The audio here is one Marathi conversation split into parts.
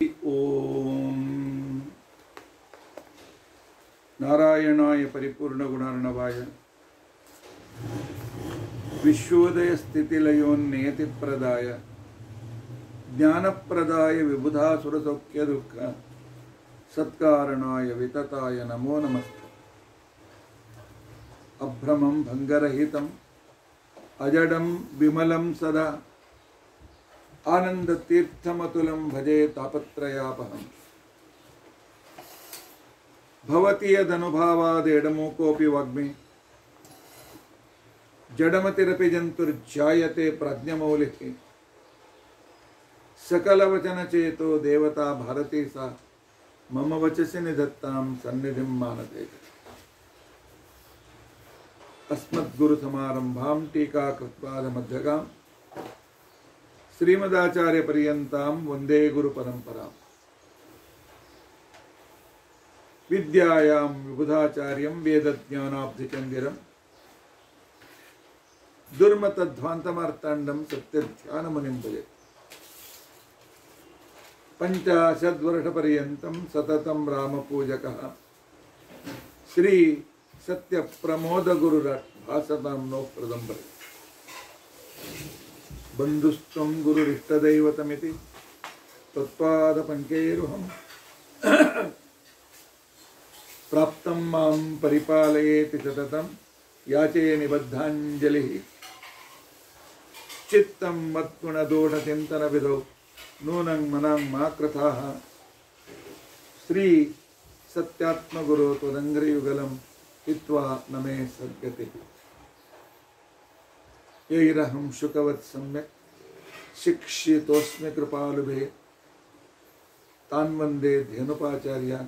ओम नारायणाय परिपूर्ण गुणार्णवाय विश्वोदय स्थितिलयोन्नियति प्रदाय ज्ञानप्रदाय विबुधासुर सौख्य दुःख सत्कारणाय वितताय नमो नमस्ते। अभ्रमं भंगरहितं अजडं विमलं सदा आनंदतीर्थमतुलं भजे तापत्रयापहम्। भवति यदनुभावादेडमूकोऽपि वाग्मी जडमतिरपि जन्तुर्जायते प्रज्ञमौलिः। सकलवचनचेतो देवता भारती सा मम वचसि निधत्तां सन्निधिं मानते। अस्मद्गुरुसमारम्भां टीकाकृत्पादमध्यगां श्रीमदाचार्यपर्यन्तां वन्दे गुरुपरम्पराम्। विद्यायां विबुधाचार्यं वेदज्ञानाब्धिचन्दिरं दुर्मतध्वान्तमार्ताण्डं सत्यध्यानमुनिं भजे। 50 वर्षपर्यन्तं सततं रामपूजकः श्री सत्यप्रमोदगुरुर्भासतां नो प्रदम्बरे। बन्धुस्त्वं गुरुरिष्टदैवतमिति तत्पादपङ्केरुहं प्राप्तं मां परिपालयेति सततं याचे निबद्धाञ्जलिः। चित्तं मत्गुणदोषचिन्तनविधौ नूनं मनां मा कृताः। श्री सत्यात्मगुरो त्वदङ्घ्रियुगलं हित्वा न मे सद्गतिः। यैरहं शुकवत् सम्यक् शिक्षितोऽस्मि कृपालुभिः तान् वन्दे धेनुपाचार्यान्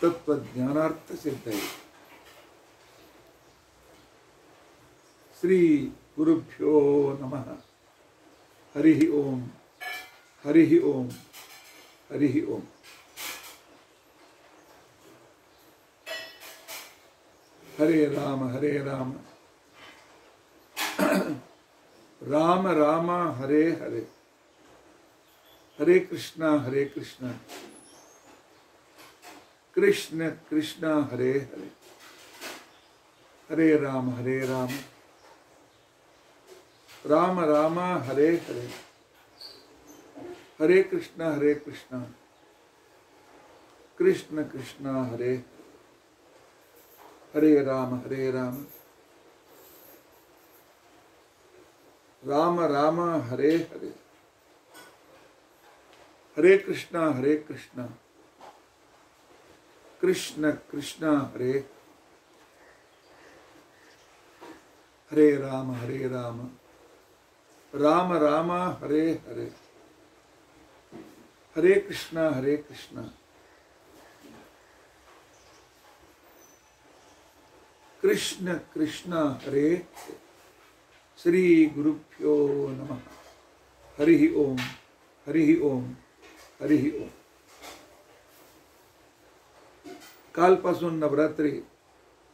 तत्त्वज्ञानार्थसिद्धये। श्री गुरुभ्यो नमः। हरिः ओम हरिः ओम हरिः ओम। हरे राम राम राम हरे हरे, हरे कृष्णा कृष्ण कृष्ण हरे हरे, हरे राम राम राम हरे हरे, हरे कृष्ण कृष्ण कृष्ण हरे, हरे राम राम राम हरे हरे, हरे कृष्ण कृष्ण कृष्ण हरे, हरे राम राम राम हरे हरे, हरे कृष्ण कृष्ण कृष्ण हरे। श्री गुरुभ्यो नमः। हरिः ओम हरिः ओम हरिः ओम। कालपासून नवरात्री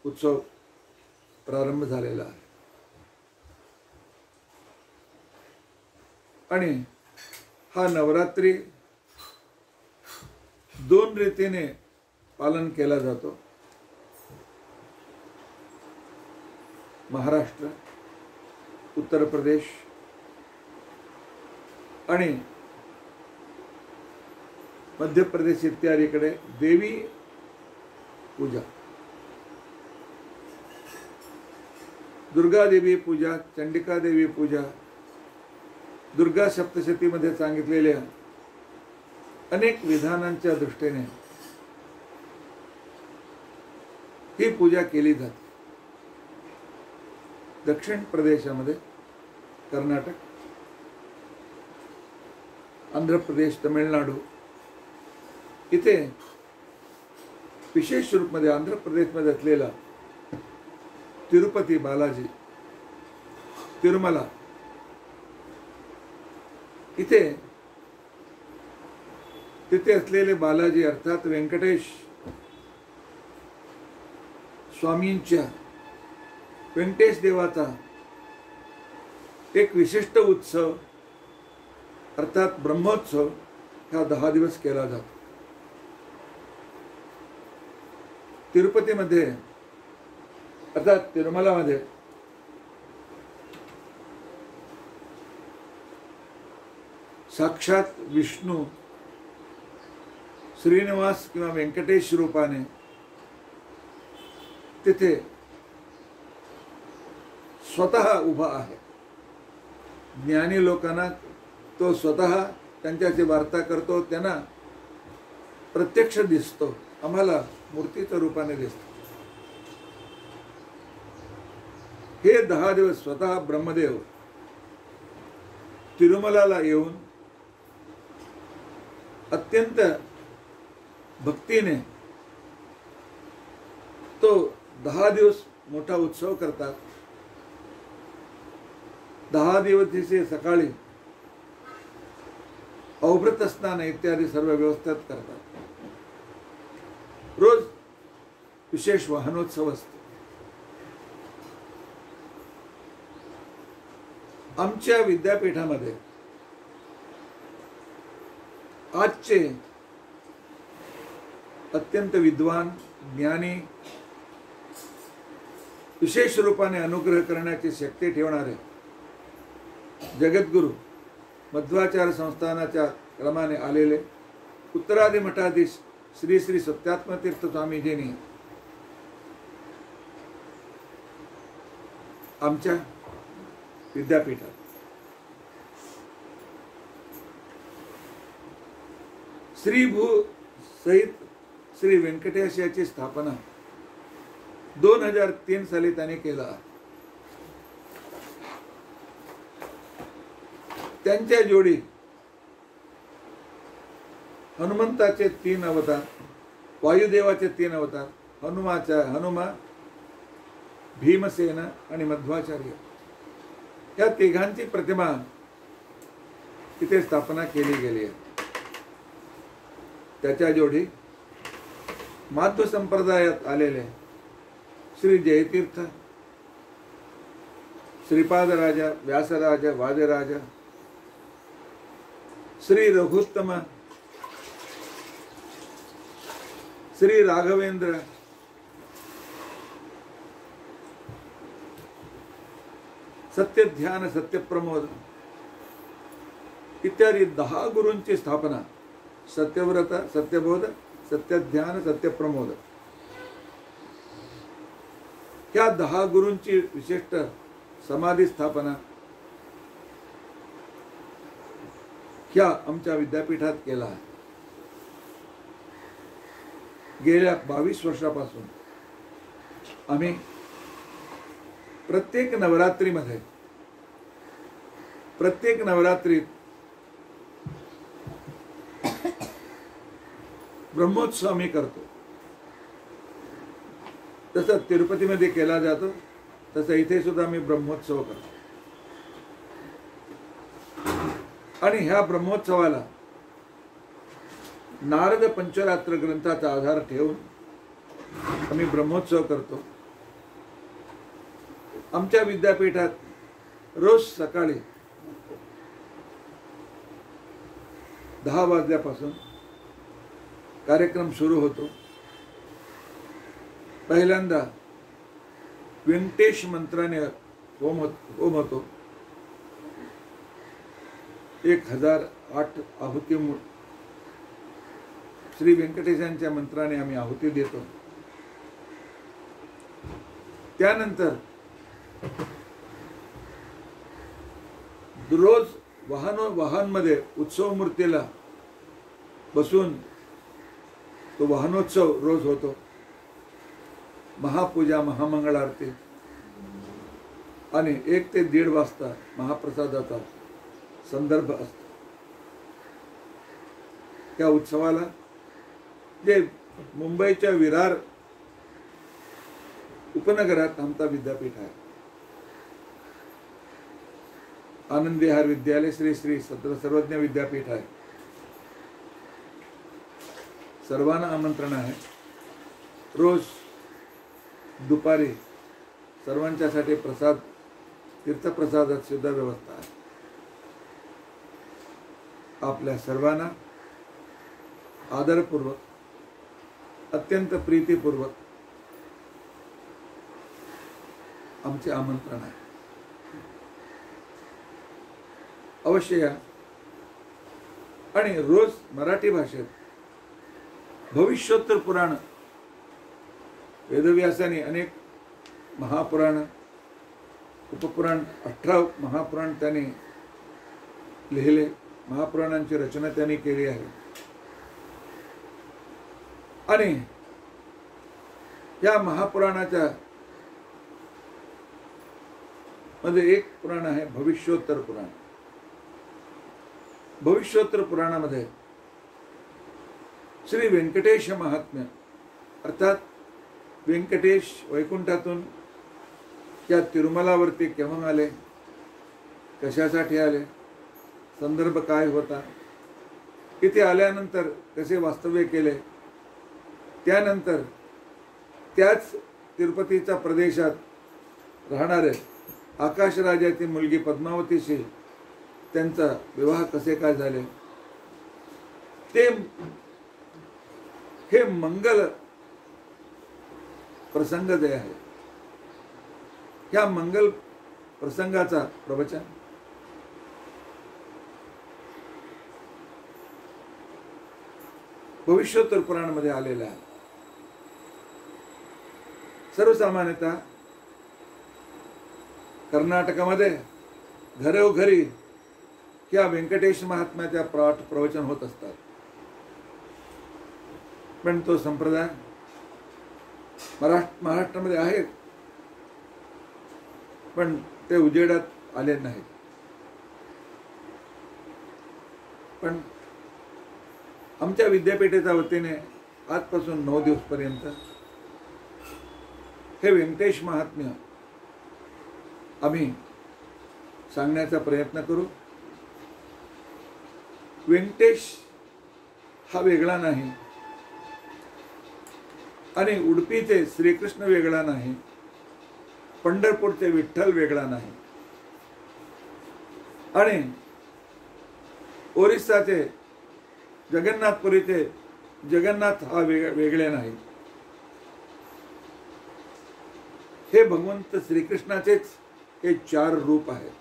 उत्सव प्रारंभ झालेला आहे आणि हा नवरात्री 2 रीतीने पालन केला जातो। महाराष्ट्र, उत्तर प्रदेश आणि मध्य प्रदेश इत्यादीकडे देवी पूजा, दुर्गा देवी पूजा, चंडिका देवी पूजा, दुर्गा सप्तशतीमध्ये सांगितलेल्या अनेक विधानांच्या दृष्टीने ही पूजा केली जाते। दक्षिण प्रदेशामध्ये कर्नाटक, आंध्र प्रदेश, तमिळनाडू इथे विशेष रूपामध्ये आंध्र प्रदेशमध्ये असलेला तिरुपती बालाजी, तिरुमला इथे तिथे असलेले बालाजी अर्थात व्यंकटेश स्वामींच्या व्यंकटेश देवाचा एक विशिष्ट उत्सव अर्थात ब्रह्मोत्सव हा 10 दिवस केला जातो. तिरुपतीमध्ये अर्थात तिरुमलामध्ये साक्षात विष्णू श्रीनिवास किंवा व्यंकटेश रूपाने तिथे स्वतः उभा आहे. ज्ञानी लोकांना तो स्वतः त्यांच्याशी वार्ता करतो, त्यांना प्रत्यक्ष दिसतो, आम्हाला मूर्तीच्या रूपाने दिसतो. हे 10 दिवस स्वतः ब्रह्मदेव तिरुमलाला येऊन अत्यंत भक्तीने तो 10 दिवस मोठा उत्सव करतात. 10 दिवशी सकाळी अवभृत स्नान इत्यादी सर्व व्यवस्थित करतात. रोज विशेष वाहनोत्सव असतो. आमच्या विद्यापीठामध्ये आजचे अत्यंत विद्वान ज्ञानी विशेष रूपाने अनुग्रह करण्याची शक्ती ठेवणारे जगद्गुरु मध्वाचार्य संस्थानाच्या क्रमाने आलेले उत्तरादी मठाधीश श्री श्री सत्यात्मतीर्थ स्वामीजींनी आमच्या विद्यापीठात श्री भू सहित श्री व्यंकटेश याची स्थापना 2003 साली त्याने केला. त्यांच्या जोडी हनुमंताचे 3 अवतार, वायुदेवाचे 3 अवतार, हनुमा, भीमसेन आणि मध्वाचार्य या तिघांची प्रतिमा तिथे स्थापना केली गेली आहे. त्याच्या जोडी माध्व संप्रदायात आलेले श्री जयतीर्थ, श्रीपादराजा, व्यासराजा, वादराजा, श्री रघुत्तम, श्री राघवेंद्र, सत्यध्यान, सत्यप्रमोद इत्यादी 10 गुरूंची स्थापना. सत्यव्रत, सत्यबोध, सत्यध्यान, सत्यप्रमोद ह्या 10 गुरूंची विशिष्ट समाधी स्थापना ह्या आमच्या विद्यापीठात केला आहे. गेल्या 22 वर्षापासून आम्ही प्रत्येक नवरात्रीत ब्रह्मोत्सव आम्ही करतो. तसं तिरुपतीमध्ये केला जातो तसं इथे सुद्धा आम्ही ब्रह्मोत्सव करतो. आणि ह्या ब्रह्मोत्सवाला नारद पंचरात्र ग्रंथाचा आधार ठेवून आम्ही ब्रह्मोत्सव करतो. आमच्या विद्यापीठात रोज सकाळी 10 वाजल्यापासून कार्यक्रम सुरू होतो. पहिल्यांदा व्यंकटेश मंत्राने होम होतो. 1008 आहुती श्री व्यंकटेशांच्या मंत्राने आम्ही आहुती देतो. त्यानंतर रोज वाहनमध्ये उत्सव मूर्तीला बसून तो वाहनोत्सव रोज होतो. महापूजा, महामंगल आरती आणि 1 ते 1:30 वाजता महाप्रसादाचा संदर्भ असतो. त्या उत्सवाला जे मुंबईच्या विरार उपनगरात आमचा विद्यापीठ आहे, आनंद विहार विद्यालय श्री श्री सर्वज्ञ विद्यापीठ आहे. सर्वांना आमंत्रण आहे. रोज दुपारी सर्वांच्यासाठी प्रसाद, तीर्थप्रसादाची सुद्धा व्यवस्था आहे. आपल्या सर्वांना आदरपूर्वक, अत्यंत प्रीतीपूर्वक आमचे आमंत्रण आहे. अवश्य या आणि रोज मराठी भाषेत भविष्योत्तर पुराण, वेदव्यासाने अनेक महापुराण, उपपुराण, 18 महापुराण त्याने लिहिले. महापुराणांची रचना त्यांनी केली आहे. आणि या महापुराणाच्या मध्ये एक पुराण आहे भविष्योत्तर पुराण. भविष्योत्तर पुराणामध्ये श्री व्यंकटेश महात्म्य, अर्थात व्यंकटेश वैकुंठातून या तिरुमलावरती केव्हा आले, कशासाठी आले, संदर्भ काय होता, इथे आल्यानंतर कसे वास्तव्य केले, त्यानंतर त्याच तिरुपतीच्या प्रदेशात राहणारे आकाशराजाची मुलगी पद्मावतीशी त्यांचा विवाह कसे काय झाले, ते हे मंगल प्रसंग जे आहे, या मंगल प्रसंगाचा प्रवचन भविष्योत्तर पुराणामध्ये आलेला आहे. सर्वसामान्यतः कर्नाटकामध्ये घरोघरी या व्यंकटेश महात्म्याच्या प्रवचन होत असतात. पण तो संप्रदाय महाराष्ट्रामध्ये आहे, पण ते उजेडात आले नाहीत. पण आमच्या विद्यापीठाच्या वतीने आजपासून 9 दिवसपर्यंत हे व्यंकटेश महात्म्य आम्ही सांगण्याचा प्रयत्न करू. व्यंकटेश हा वेगळा नाही आणि उडपीचे श्रीकृष्ण वेगळा नाही, पंढरपूरचे विठ्ठल वेगळा नाही आणि ओरिसाचे जगन्नाथपुरीचे जगन्नाथ हा वेगळे नाही. हे भगवंत श्रीकृष्णाचेच हे 4 रूप आहेत.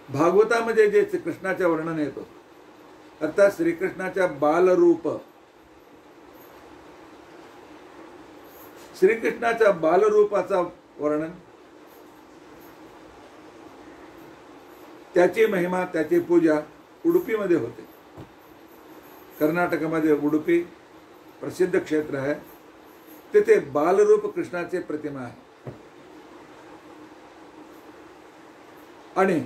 भागवतामध्ये जे कृष्णाचे वर्णन येतो, अर्थात श्रीकृष्णाच्या बालरूप, श्रीकृष्णाच्या बालरूपाचा वर्णन, त्याची महिमा, त्याची पूजा उडुपीमध्ये होते. कर्नाटकामध्ये उडुपी प्रसिद्ध क्षेत्र आहे, तिथे बालरूप कृष्णाचे प्रतिमा आहे. आणि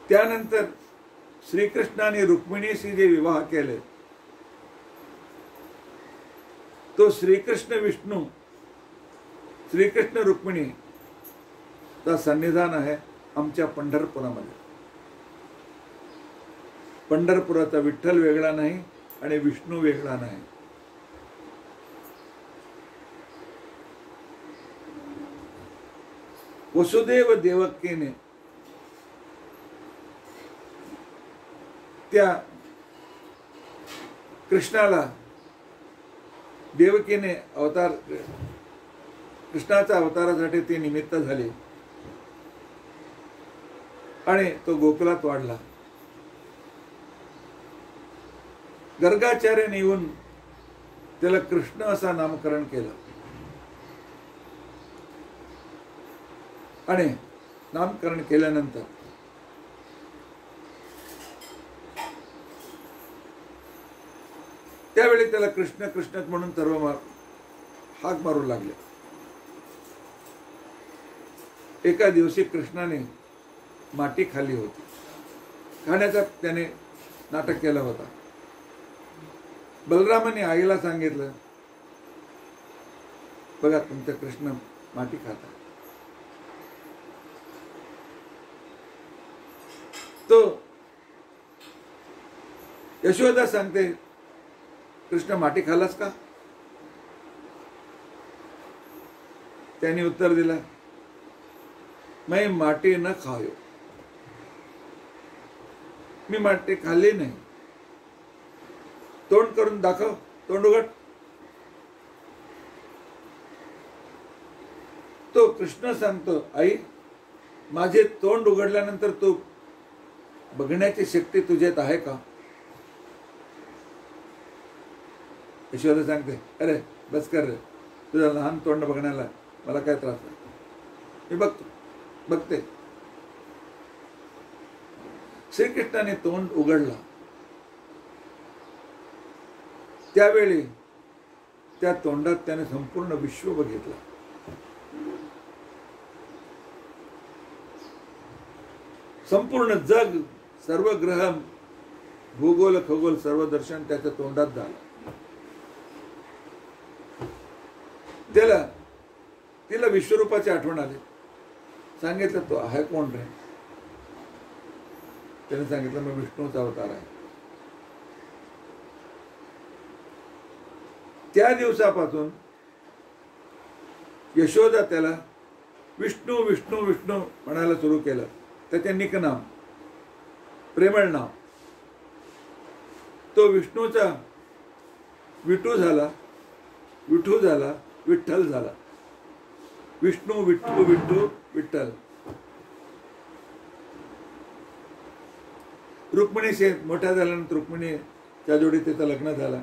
त्यानंतर श्रीकृष्णाने रुक्मिणीशी जे विवाह केले, तो श्रीकृष्ण विष्णू, श्रीकृष्ण रुक्मिणी चा सन्निधान आहे आमच्या पंढरपुरामध्ये. पंढरपुराचा विठ्ठल वेगळा नाही आणि विष्णू वेगळा नाही. वसुदेव देवकीने त्या कृष्णाला, देवकीने अवतार, कृष्णाच्या अवतारासाठी ती निमित्त झाली आणि तो गोकुलात वाढला. गर्गाचार्याने येऊन त्याला कृष्ण असा नामकरण केलं आणि नामकरण केल्यानंतर त्यावेळी त्याला कृष्ण कृष्ण म्हणून सर्व हाक मारू लागले. एका दिवशी कृष्णाने माती खाल्ली होती, खाण्याचा त्याने नाटक केला होता. बलरामाने आईला सांगितलं, बघा तुमचा कृष्ण माती खाता. तो यशोदा सांगते, कृष्ण माती खालास का? त्यांनी उत्तर दिलं, मैं माटी न खायो. मी माटे खाल्ली नाही. तोंड करून दाखव, तोंड उघड. तो कृष्ण सांगतो, आई माझे तोंड उघडल्यानंतर तू बघण्याची शक्ती तुझ्यात आहे का? यशोदा सांगते, अरे बस कर रे, तुझं लहान तोंड बघण्याला मला काय त्रास आहे, मी बघते. श्रीकृष्णाने तोंड उघडला. त्यावेळी त्या तोंडात त्याने संपूर्ण विश्व बघितलं. संपूर्ण जग, सर्व ग्रह, भूगोल खगोल सर्व दर्शन त्याच्या तोंडात झालं. तिला विश्वरूपाची आठवण आली. सांगितलं, तो आहे कोण रे? त्याने सांगितलं, मी विष्णूचा अवतार आहे. त्या दिवसापासून यशोदा त्याला विष्णू विष्णू विष्णू म्हणायला सुरू केलं. त्याचे निकनाम, प्रेमळ नाव. तो विष्णूचा विठू झाला, विठू झाला, विठ्ठल झाला. विष्णू विठ्ठू विठ्ठू विठ्ठल. रुक्मिणीशी मोठ्या झाल्यानंतर रुक्मिणीच्या जोडी त्याचं लग्न झालं.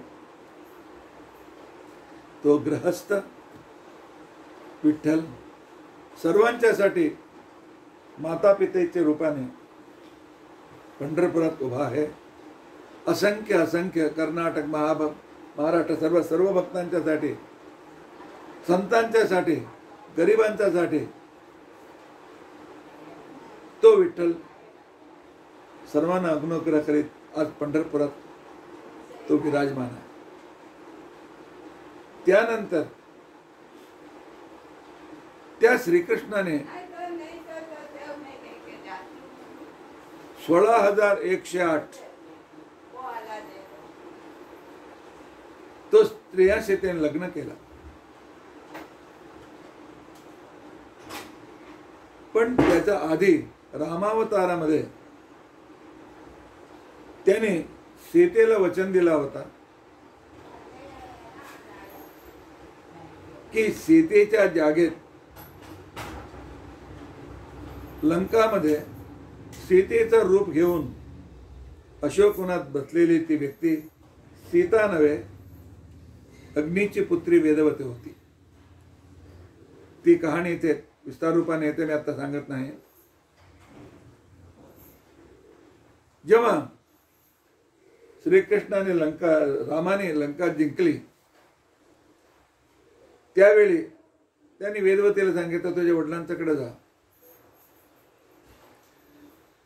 तो गृहस्थ विठ्ठल सर्वांच्यासाठी माता पितेच्या रूपाने पंढरपुरात उभा आहे. असंख्य असंख्य कर्नाटक, महाराष्ट्र सर्व भक्तांच्यासाठी, संतांच्यासाठी, गरिबांच्यासाठी तो विठ्ठल सर्वांना अनुग्रह करीत आज पंढरपुरात तो विराजमान आहे. त्यानंतर त्या श्रीकृष्णाने 16,108 तो स्त्रियांशी त्याने लग्न केलं. पण त्याच्या आधी रामावतारामध्ये त्याने सीतेला वचन दिला होता की सीतेच्या जागेत लंकामध्ये सीतेचं रूप घेऊन अशोकवनात बसलेली ती व्यक्ती सीता नव्हे, अग्नीची पुत्री वेदवती होती. ती कहाणी इथे विस्तार रूपाने येते, मी आता सांगत नाही. जेव्हा श्रीकृष्णाने रामाने लंका जिंकली, त्यावेळी त्यांनी वेदवतीला सांगितलं, तुझ्या वडिलांच्याकडे जा.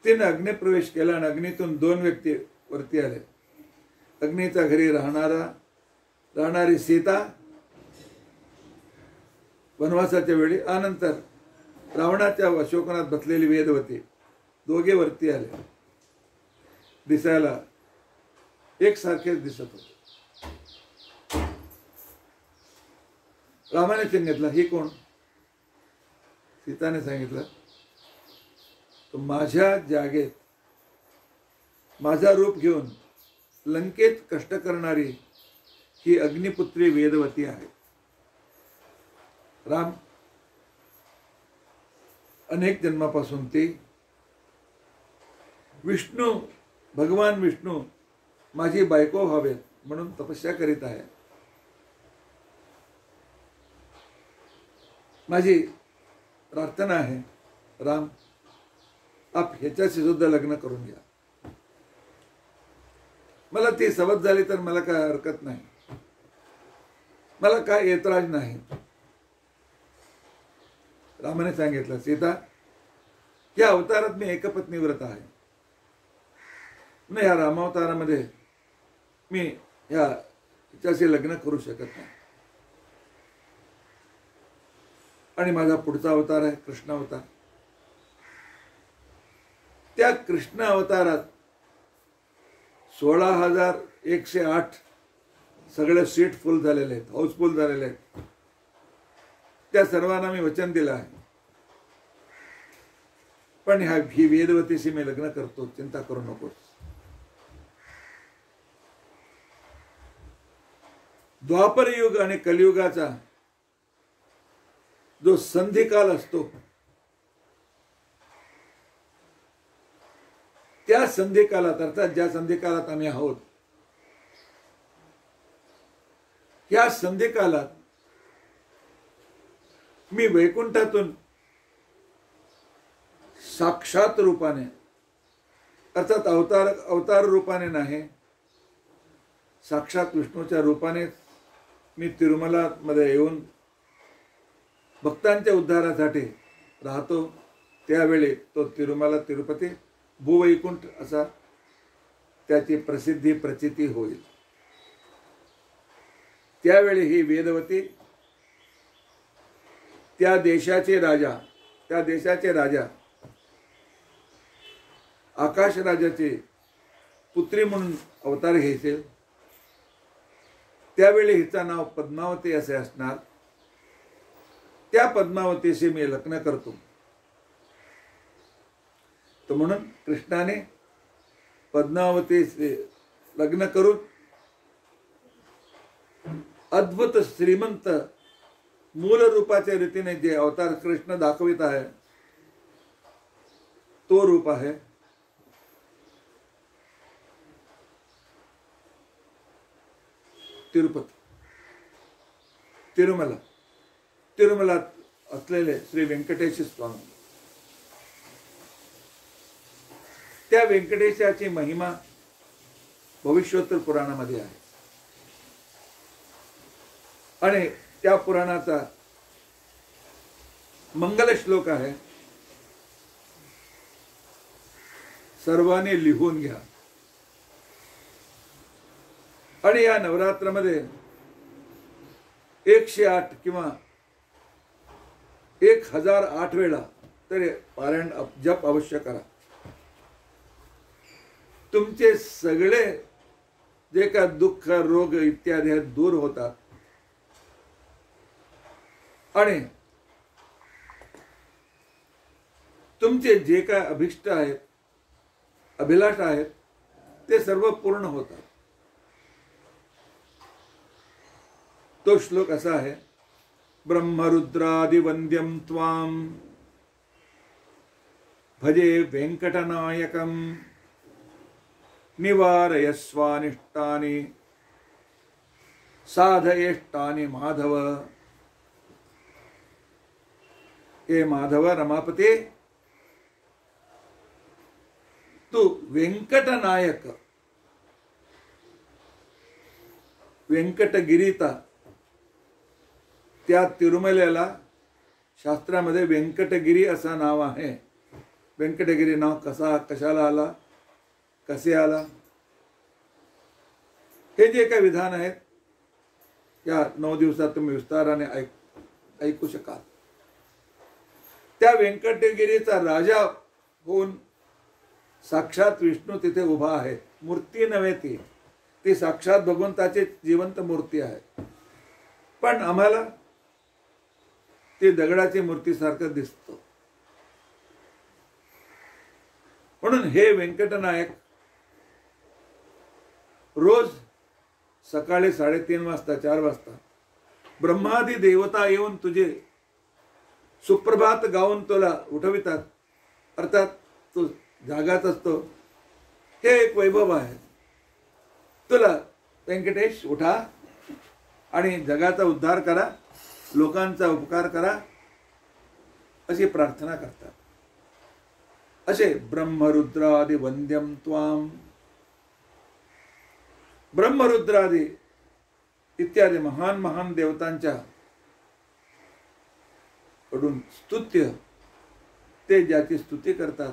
तिने अग्निप्रवेश केला आणि अग्नीतून 2 व्यक्ती वरती आले. अग्नीच्या घरी राहणारी सीता वनवासाच्या वेळी, आनंतर रावणाच्या अशोकवनात बसलेली वेदवती, दोघे वरती आले. दिसायला एकसारखेच दिसत होते. रामाने सांगितलं, ही कोण? सीताने सांगितलं, तो माझ्या जागेत माझा रूप घेऊन लंकेत कष्ट करणारी ही अग्निपुत्री वेदवती आहे. राम अनेक जन्मापासून ती विष्णू, भगवान विष्णू माझी बायको व्हावेत म्हणून तपस्या करीत आहे. माझी प्रार्थना आहे, राम आप ह्याच्याशी सुद्धा लग्न करून घ्या. मला ती सवत झाली तर मला काय हरकत नाही, मला काय ऐतराज नाही. रामाने सांगितलं, सीता या अवतारात मी एकपत्नी व्रत आहे. या रामावतारामध्ये मी हिच्याशी लग्न करू शकत नाही. आणि माझा पुढचा अवतार आहे कृष्ण अवतार. त्या कृष्ण अवतारात 16,108 सगळे सीट फुल झालेले आहेत, हाऊसफुल झालेले आहेत. त्या सर्वांना मी वचन दिलं आहे, पण ही वेदवतीशी मी लग्न करतो, चिंता करू नकोस. द्वापर युग आणि कलियुगाचा जो संधिकाल असतो, त्या संधिकालात, अर्थात ज्या संधिकालात आम्ही आहोत, या संधिकालात मी वैकुंठातून साक्षात रूपाने, अर्थात अवतार रूपाने नाही, साक्षात विष्णूच्या रूपाने मी तिरुमला मध्ये येऊन भक्तांच्या उद्धारासाठी राहतो. त्यावेळी तो तिरुमला तिरुपती भूवैकुंठ असा त्याची प्रसिद्धी प्रचिती होईल. त्यावेळी ही वेदवती त्या देशाचे राजा आकाश राजाची पुत्री म्हणून अवतार घ्यायचे. त्यावेळी हिचं नाव पद्मावती असे असणार. त्या पद्मावतीशी मी लग्न करतो. तर म्हणून कृष्णाने पद्मावतीशी लग्न करून अद्भुत श्रीमंत मूल रूपाच्या रीतीने जे अवतार कृष्ण दाखवित आहे तो रूप आहे तिरुमलात असलेले श्री व्यंकटेश स्वामी. त्या व्यंकटेशाची महिमा भविष्योत्तर पुराणामध्ये आहे आणि त्या पुराणाचा मंगल श्लोक आहे. सर्वांनी लिहून घ्या. आणि या नवरात्रामध्ये 108 किंवा 1008 वेळा तरी पारायण जप अवश्य करा. तुमचे सगळे जे का दुःख रोग इत्यादी दूर होतात आणि तुमचे जे काय अभिष्ट आहेत, अभिलाष आहेत, ते सर्व पूर्ण होतात. तो श्लोक असा आहे, ब्रह्मरुद्रादि वंद्यम त्वाम भजे वेंकटनायकम निवारयस्वानिष्टानि साधयेष्टानि माधव. हे माधव रमापते, तू व्यंकटनायक, व्यंकटगिरीता, त्या तिरुमल्याला शास्त्रामध्ये व्यंकटगिरी असं नाव आहे. व्यंकटगिरी नाव कशाला आला, कसे आला, हे जे काही विधान आहेत या 9 दिवसात तुम्ही विस्ताराने ऐकू शकाल. त्या व्यंकटगिरीचा राजा होऊन साक्षात विष्णू तिथे उभा आहे. मूर्ती नव्हे, ती साक्षात भगवंताची जिवंत मूर्ती आहे. पण आम्हाला ती दगडाची मूर्तीसारखं दिसतो. म्हणून हे व्यंकटनायक रोज सकाळी 3:30 वाजता 4 वाजता ब्रह्मादी देवता येऊन तुझे सुप्रभात गाऊन तुला उठवितात. अर्थात तू जागाच असतो. हे एक वैभव आहे. तुला व्यंकटेश उठा आणि जगाचा उद्धार करा, लोकांचा उपकार करा अशी प्रार्थना करतात. असे ब्रह्मरुद्रादि वंद्यम त्वाम, ब्रह्मरुद्रादि इत्यादी महान महान देवतांच्या कडून स्तुत्य, ते ज्याची स्तुती करतात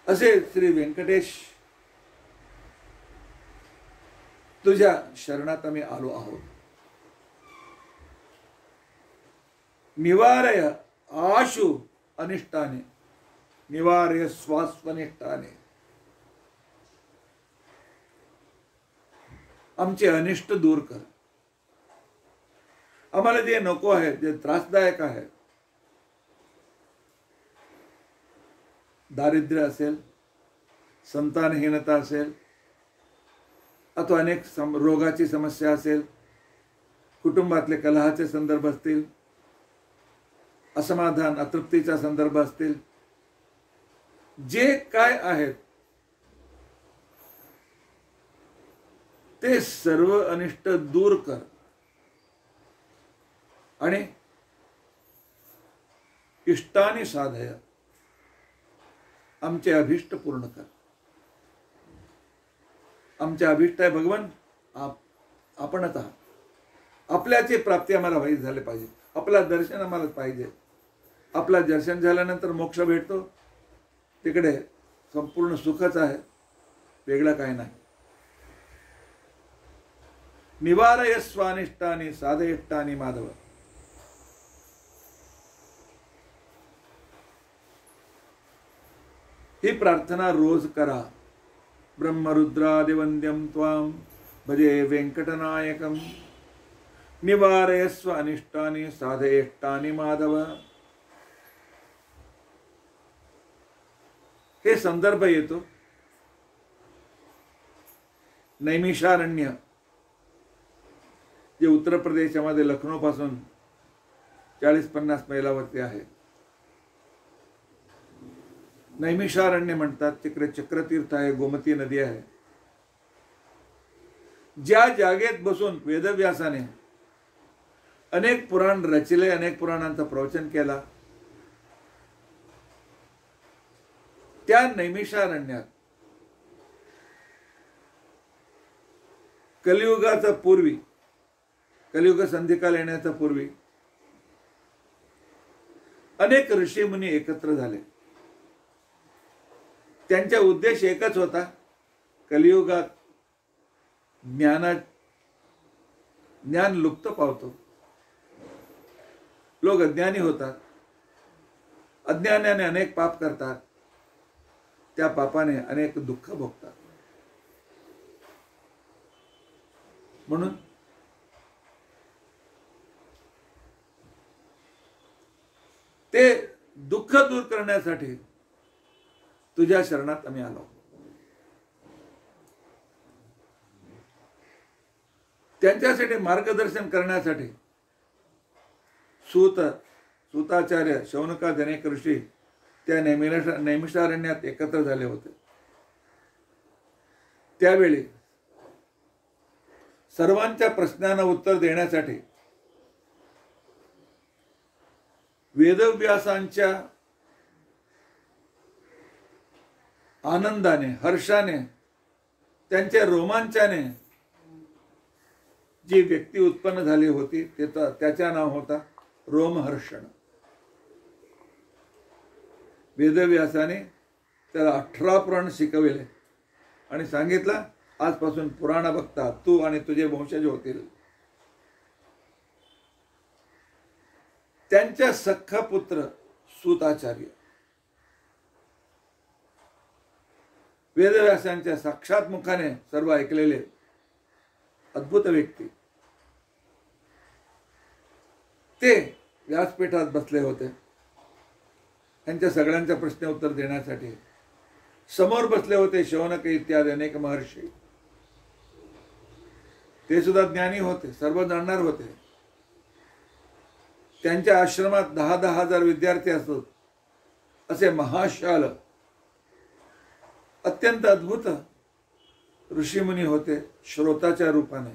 असे श्री व्यंकटेश, तुझ्या शरणात आम्ही आलो आहोत. निवारय आशु अनिष्टाने, निवारय स्वास्वनिष्टाने. आमचे अनिष्ट दूर कर. आम्हाला जे नको आहे, जे त्रासदायक आहे, दारिद्र्य असेल, संतानहीनता असेल, अथवा अनेक रोगाची समस्या असेल, कुटुंबातले कलहाचे संदर्भ असतील, असमाधान अतृप्तीचा संदर्भ असतील, जे काय आहेत ते सर्व अनिष्ट दूर कर आणि इष्टानी साधय, आमचे अभिष्ट पूर्ण कर. आमचे अभिष्ट आहे भगवान आपणच आहात. आपल्याची प्राप्ती आम्हाला व्हायची झाले पाहिजे. आपला दर्शन आम्हाला पाहिजे. आपला दर्शन झाल्यानंतर मोक्ष भेटतो. तिकडे संपूर्ण सुखच आहे, वेगळं काही नाही. निवारय स्वानिष्टानी साधयिष्टानी माधव. ही प्रार्थना रोज करा. ब्रह्मरुद्रादिवंद्यम त्वाम भजे वेंकटनायकम. निवारयस्व अनिष्टानि साधयेष्टानि माधव. हे संदर्भ येतो नैमिषारण्य, जे उत्तर प्रदेशामध्ये लखनौ पासून 40-50 मैलावरती आहे. नैमिषारण्य म्हणतात. तिकडे चक्रतीर्थ आहे, गोमती नदी आहे. ज्या जागेत बसून वेदव्यासाने अनेक पुराण रचले, अनेक पुराणांचं प्रवचन केला, त्या नैमिषारण्यात कलियुगाचा पूर्वी, कलियुग संधिकाल येण्याचा पूर्वी अनेक ऋषी मुनी एकत्र झाले. त्यांचा उद्देश एकच होता, कलियुगात ज्ञान लुप्त पावतो. लोक अज्ञानी होतात, अज्ञानाने अनेक पाप करतात, त्या पापाने अनेक दुःख भोगतात. म्हणून ते दुःख दूर करण्यासाठी तुझ्या शरणात आम्ही आलो. त्यांच्यासाठी मार्गदर्शन करण्यासाठी सूताचार्य, शौनकादी अनेक ऋषी त्या नैमिषारण्यात एकत्र झाले होते. त्यावेळी सर्वांच्या प्रश्नांना उत्तर देण्यासाठी वेदव्यासांच्या आनंदाने, हर्षाने, त्यांच्या रोमांचाने जी व्यक्ती उत्पन्न झाली होती त्याचे नाव होता रोमहर्षण. वेदव्यासाने त्याला 18 पुराण शिकविले आणि सांगितलं, आजपासून पुराण बघता तू आणि तुझे वंशज होतील. त्यांच्या सख्खा पुत्र सूताचार्य, वेदव्यासांच्या साक्षात मुखाने सर्व ऐकलेले अद्भुत व्यक्ती, ते व्यासपीठात बसले होते. त्यांच्या सगळ्यांच्या प्रश्न उत्तर देण्यासाठी समोर बसले होते शौनक इत्यादी अनेक महर्षी. ते सुद्धा ज्ञानी होते, सर्व जाणणार होते. त्यांच्या आश्रमात 10,000 हजार विद्यार्थी असत. असे महाशाल अत्यंत अद्भुत ऋषीमुनी होते. श्रोताच्या रूपाने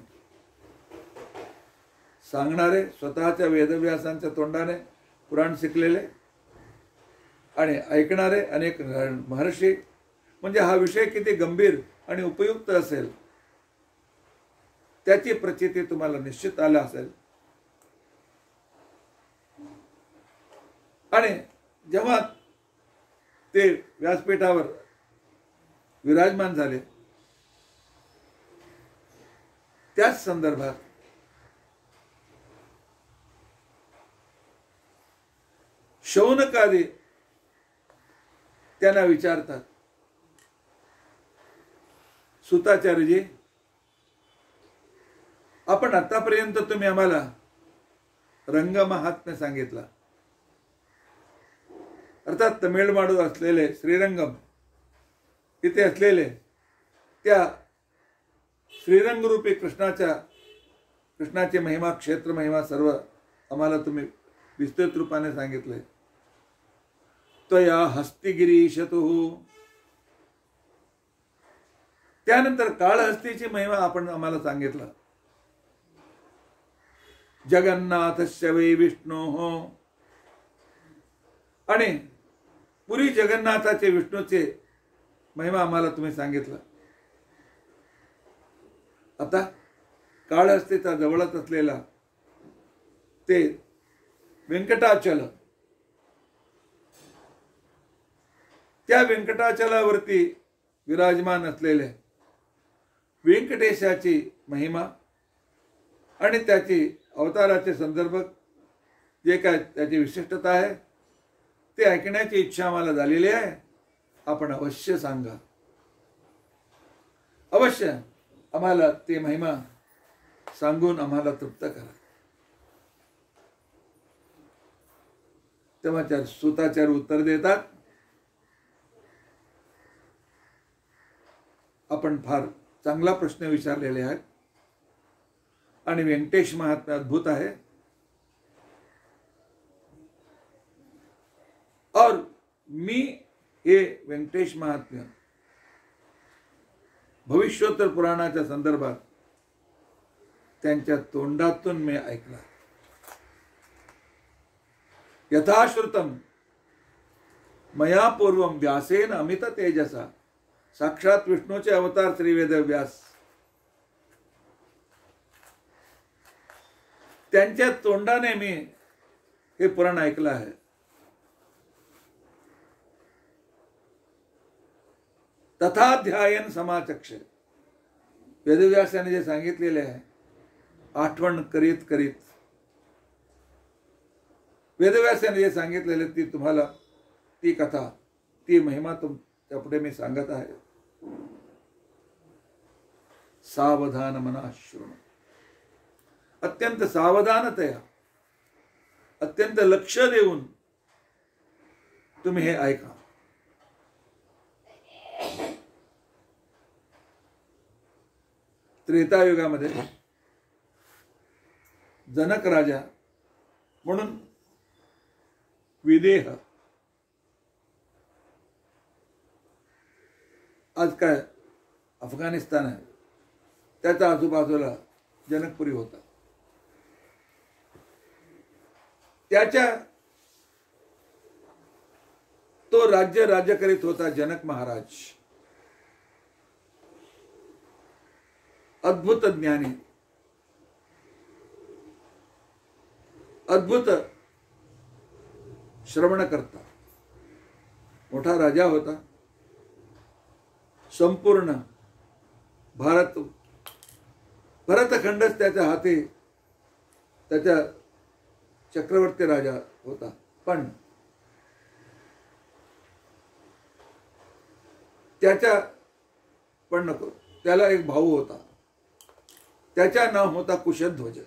सांगणारे, स्वतःच्या वेदव्यासांच्या तोंडाने पुराण शिकलेले आणि ऐकणारे अनेक महर्षी. म्हणजे हा विषय किती गंभीर आणि उपयुक्त असेल त्याची प्रचिती तुम्हाला निश्चित आला असेल. आणि जेव्हा ते व्यासपीठावर विराजमान झाले, त्याच संदर्भात शौनकादी त्यांना विचारतात, सूताचार्यजी, आपण आतापर्यंत तुम्ही आम्हाला रंगमहात्म्य सांगितला. अर्थात तमिळनाडू असलेले श्रीरंगम, तिथे असलेले त्या श्रीरंगरूपी कृष्णाच्या कृष्णाची महिमा, क्षेत्र महिमा सर्व आम्हाला तुम्ही विस्तृत रूपाने सांगितलंय. त्वया हस्तिगिरीशतु, त्यानंतर काळहस्तीची महिमा आपण आम्हाला सांगितलं. जगन्नाथस्य वै विष्णोः, आणि पुरी जगन्नाथाचे विष्णूचे महिमा आम्हाला तुम्ही सांगितलं. आता काळहस्तीचा जवळच असलेला ते व्यंकटाचल, त्या व्यंकटाचलावरती विराजमान असलेले व्यंकटेशाची महिमा आणि त्याची अवताराचे संदर्भ, जे काय त्याची विशिष्टता आहे ते ऐकण्याची इच्छा आम्हाला झालेली आहे. आपण अवश्य सांगा, अवश्य आम्हाला ती महिमा सांगून आम्हाला तृप्त करा. तेव्हा सुताचार्य उत्तर देतात, आपण फार चांगला प्रश्न विचारलेले आहेत आणि व्यंकटेश महात्म्य अद्भुत आहे. और मी हे व्यंकटेश महात्म्य भविष्योत्तर पुराणाच्या संदर्भात त्यांच्या तोंडातून मी ऐकला. यथाश्रुतम मया पूर्वम व्यासेन अमित तेजसा, साक्षात विष्णूचे अवतार श्री वेद व्यास, त्यांच्या तोंडाने मी हे पुराण ऐकलं आहे. तथाध्यायन समाचक्ष, वेदव्यासाने जे सांगितलेले आहे आठवण करीत करीत वेदव्यासाने जे सांगितलेले तुम्हाला ती कथा, ती महिमा तुमच्या पुढे मी सांगत आहे. सावधान मना शृणु, अत्यंत सावधानतया, अत्यंत लक्ष देऊन तुम्ही हे ऐका. त्रेतायुगामध्ये जनक राजा म्हणून विदेह, आज काय अफगाणिस्तान आहे, त्याच्या आजूबाजूला जनकपुरी होता. तो राज्य करीत होता जनक महाराज. अद्भुत ज्ञानी, अद्भुत श्रवण करता मोठा राजा होता. संपूर्ण भरतखंडच त्याच्या हाती, त्याच्या चक्रवर्ती राजा होता. पण नको, त्याला एक भाऊ होता, त्याचा नाव होता कुशध्वज.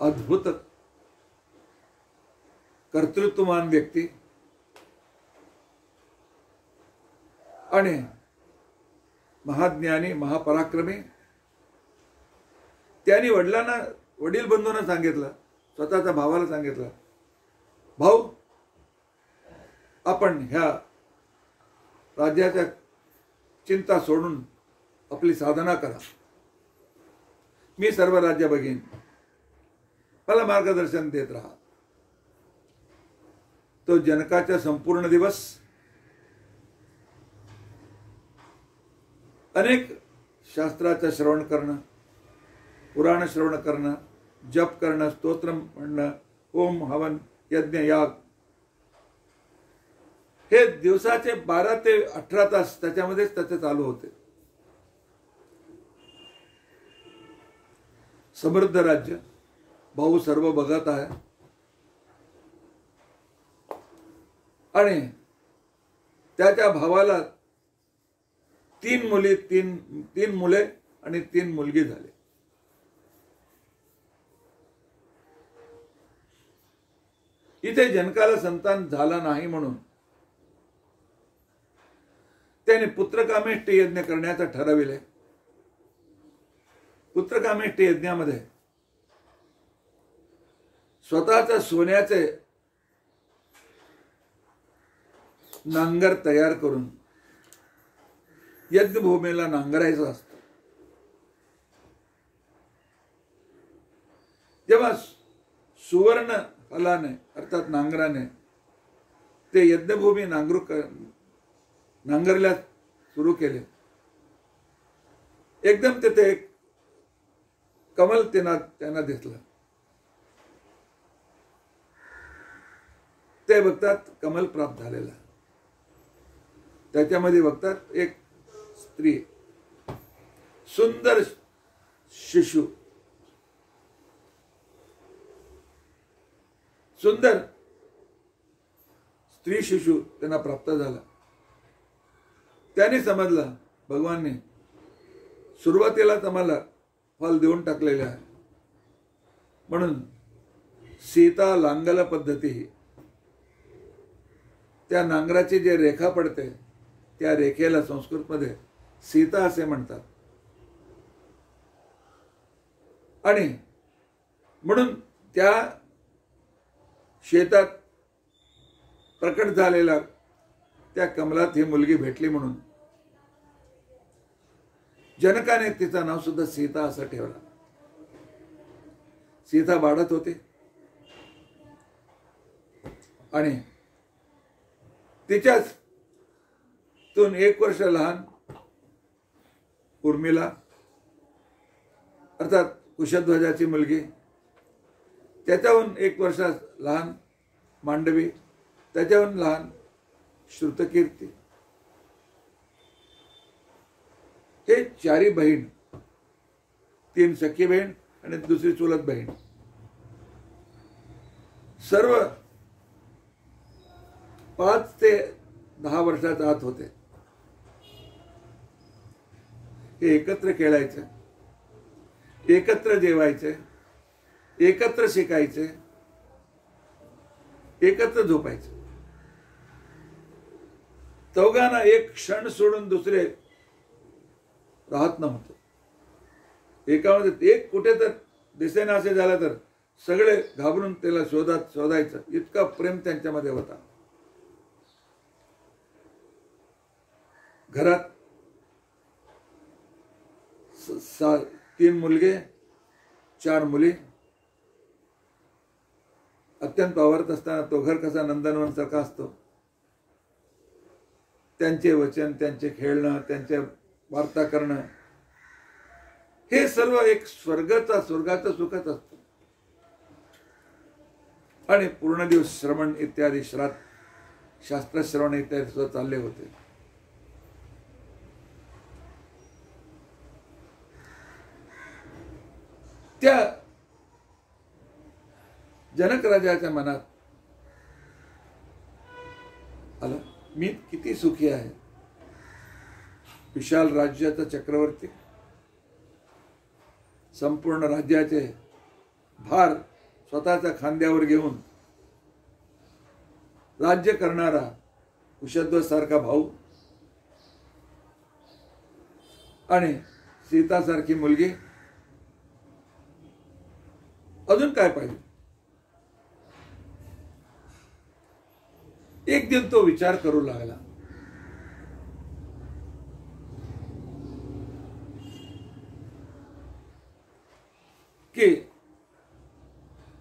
अद्भुत कर्तृत्वमान व्यक्ती आणि महाज्ञानी, महापराक्रमी. त्यांनी वडील बंधूंना सांगितलं, स्वतःच्या भावाला सांगितलं, भाऊ आपण ह्या राज्याच्या चिंता सोडून आपली साधना करा, मी सर्व राज्य बघीन, मला मार्गदर्शन देत राहा. तो जनकाचा संपूर्ण दिवस अनेक शास्त्राचं श्रवण करणं, पुराण श्रवण करणं, जप करणं, स्तोत्र म्हणणं, होम हवन यज्ञ याग, हे दिवसाचे 12 ते 18 तास त्याच्यामध्येच त्याचे चालू होते. समृद्ध राज्य, भाऊ सर्व बघत आहे आणि त्याच्या भावाला 3 मुले आणि 3 मुलगी झाले. इथे जनकाला संतान झाला नाही म्हणून त्याने पुत्रकामेष्टी यज्ञ करण्याचं ठरविले. पुत्रकामेष्टी यज्ञामध्ये स्वतःच्या सोन्याचे नांगर तयार करून यज्ञभूमीला नांगरायचं असतं. जेव्हा सुवर्ण हलाने अर्थात नांगराने ते यज्ञभूमी नांगरल्या सुरू केले, एकदम तिथे एक कमल त्यांना दिसलं. ते बघतात कमल प्राप्त झालेला. त्याच्यामध्ये बघतात एक स्त्री, सुंदर शिशु, सुंदर स्त्री शिशु त्यांना प्राप्त झाला. त्याने समजलं भगवानने सुरुवातीलाच आम्हाला फल देऊन टाकलेले आहे, म्हणून सीता लांगल पद्धती, त्या नांगराची जे रेखा पडते त्या रेखेला संस्कृतमध्ये सीता असे म्हणतात. आणि म्हणून त्या शेतात प्रकट झालेला त्या कमलात ही मुलगी भेटली म्हणून जनकाने तिचं नाव सुद्धा सीता असं ठेवलं. सीता बाळत होती आणि तिच्याच तून 1 वर्ष लहान उर्मिला अर्थात कुशध्वजाची मुलगी, त्याच्याहून 1 वर्ष लहान मांडवी, त्याच्याहून लहान श्रुतकीर्ती, हे 4 बहीण, 3 सखी बहीण आणि दुसरी चुलत बहीण, सर्व 5 ते 10 वर्षाच्या आत होते. हे एकत्र खेळायचे, एकत्र जेवायचे, एकत्र शिकायचे, एकत्र झोपायचे. चौघांना एक क्षण सोडून दुसरे राहत नव्हते. एकामध्ये एक कुठे तर दिसेना असे झालं तर सगळे घाबरून त्याला शोधायचं, इतका प्रेम त्यांच्यामध्ये होता. घरात 3 मुलगे 4 मुली. अत्यंत आवडत असताना तो घर कसा नंदनवन सारखा असतो, त्यांचे वचन, त्यांचे खेळणं, त्यांचे वार्ता करणं, हे सर्व एक स्वर्गाचं सुखच असतं. आणि पूर्ण दिवस श्रवण इत्यादी शास्त्र श्रवण इत्यादी सुद्धा चालले होते. त्या जनक राजाच्या मनात आलं, मी किती सुखी आहे. विशाल राज्याचा चक्रवर्ती, संपूर्ण राज्याचे भार स्वतःच्या खांद्यावर घेऊन राज्य करणारा कुशध्वज सारखा भाऊ आणि सीता सारखी मुलगी, अजून काय पाहिजे. एक दिन तो विचार करू लागला, की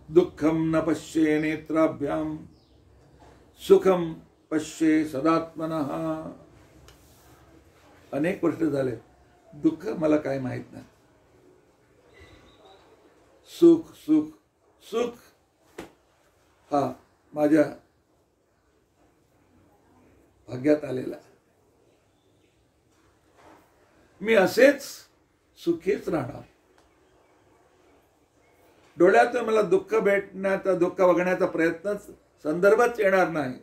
दुःखम न पश्ये नेत्राभ्याम सुखम पश्ये सदात्मनः. अनेक वर्ष झाले दुःख मला काय माहित नाही, सुख सुख सुख हा माझ्या भाग्यात आलेला. मी असेच सुखीच राहणार. डोळ्यातून मला दुःख बघण्याचा प्रयत्नच संदर्भच येणार नाही,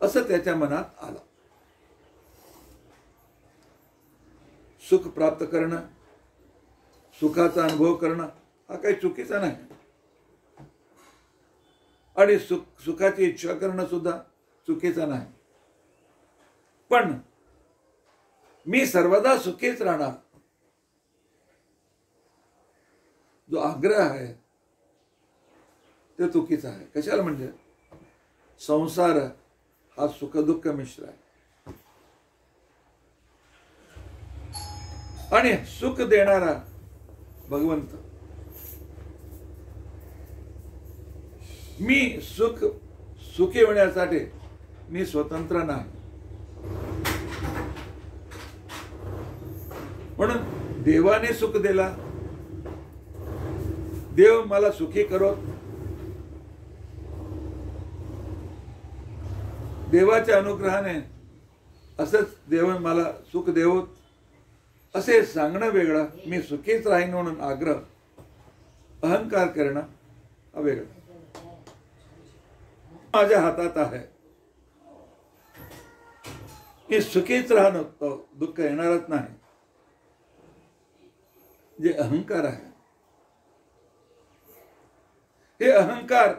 असं त्याच्या मनात आलं. सुख प्राप्त करणं, सुखाचा अनुभव करणं हा काही चुकीचा नाही, आणि सुखाची इच्छा करणं सुद्धा चुकीचं नाही. पण मी सर्वदा सुखीच राहणार जो आग्रह आहे ते चुकीचा आहे. कशाला म्हणजे संसार हा सुखदुःख मिश्र आहे आणि सुख देणारा भगवंत. मी सुखी होण्यासाठी मी स्वतंत्र नाही. म्हणून देवाने सुख दिला, देव मला सुखी करो, देवाच्या अनुग्रहाने असंच देव मला सुख देवोत असे सांगणं वेगळं, मी सुखीच राहीन म्हणून आग्रह अहंकार करणं हा वेगळा. माझ्या हातात आहे, मी सुखीच राहणं, दुःख येणारच नाही, जे अहंकार आहे. हे अहंकार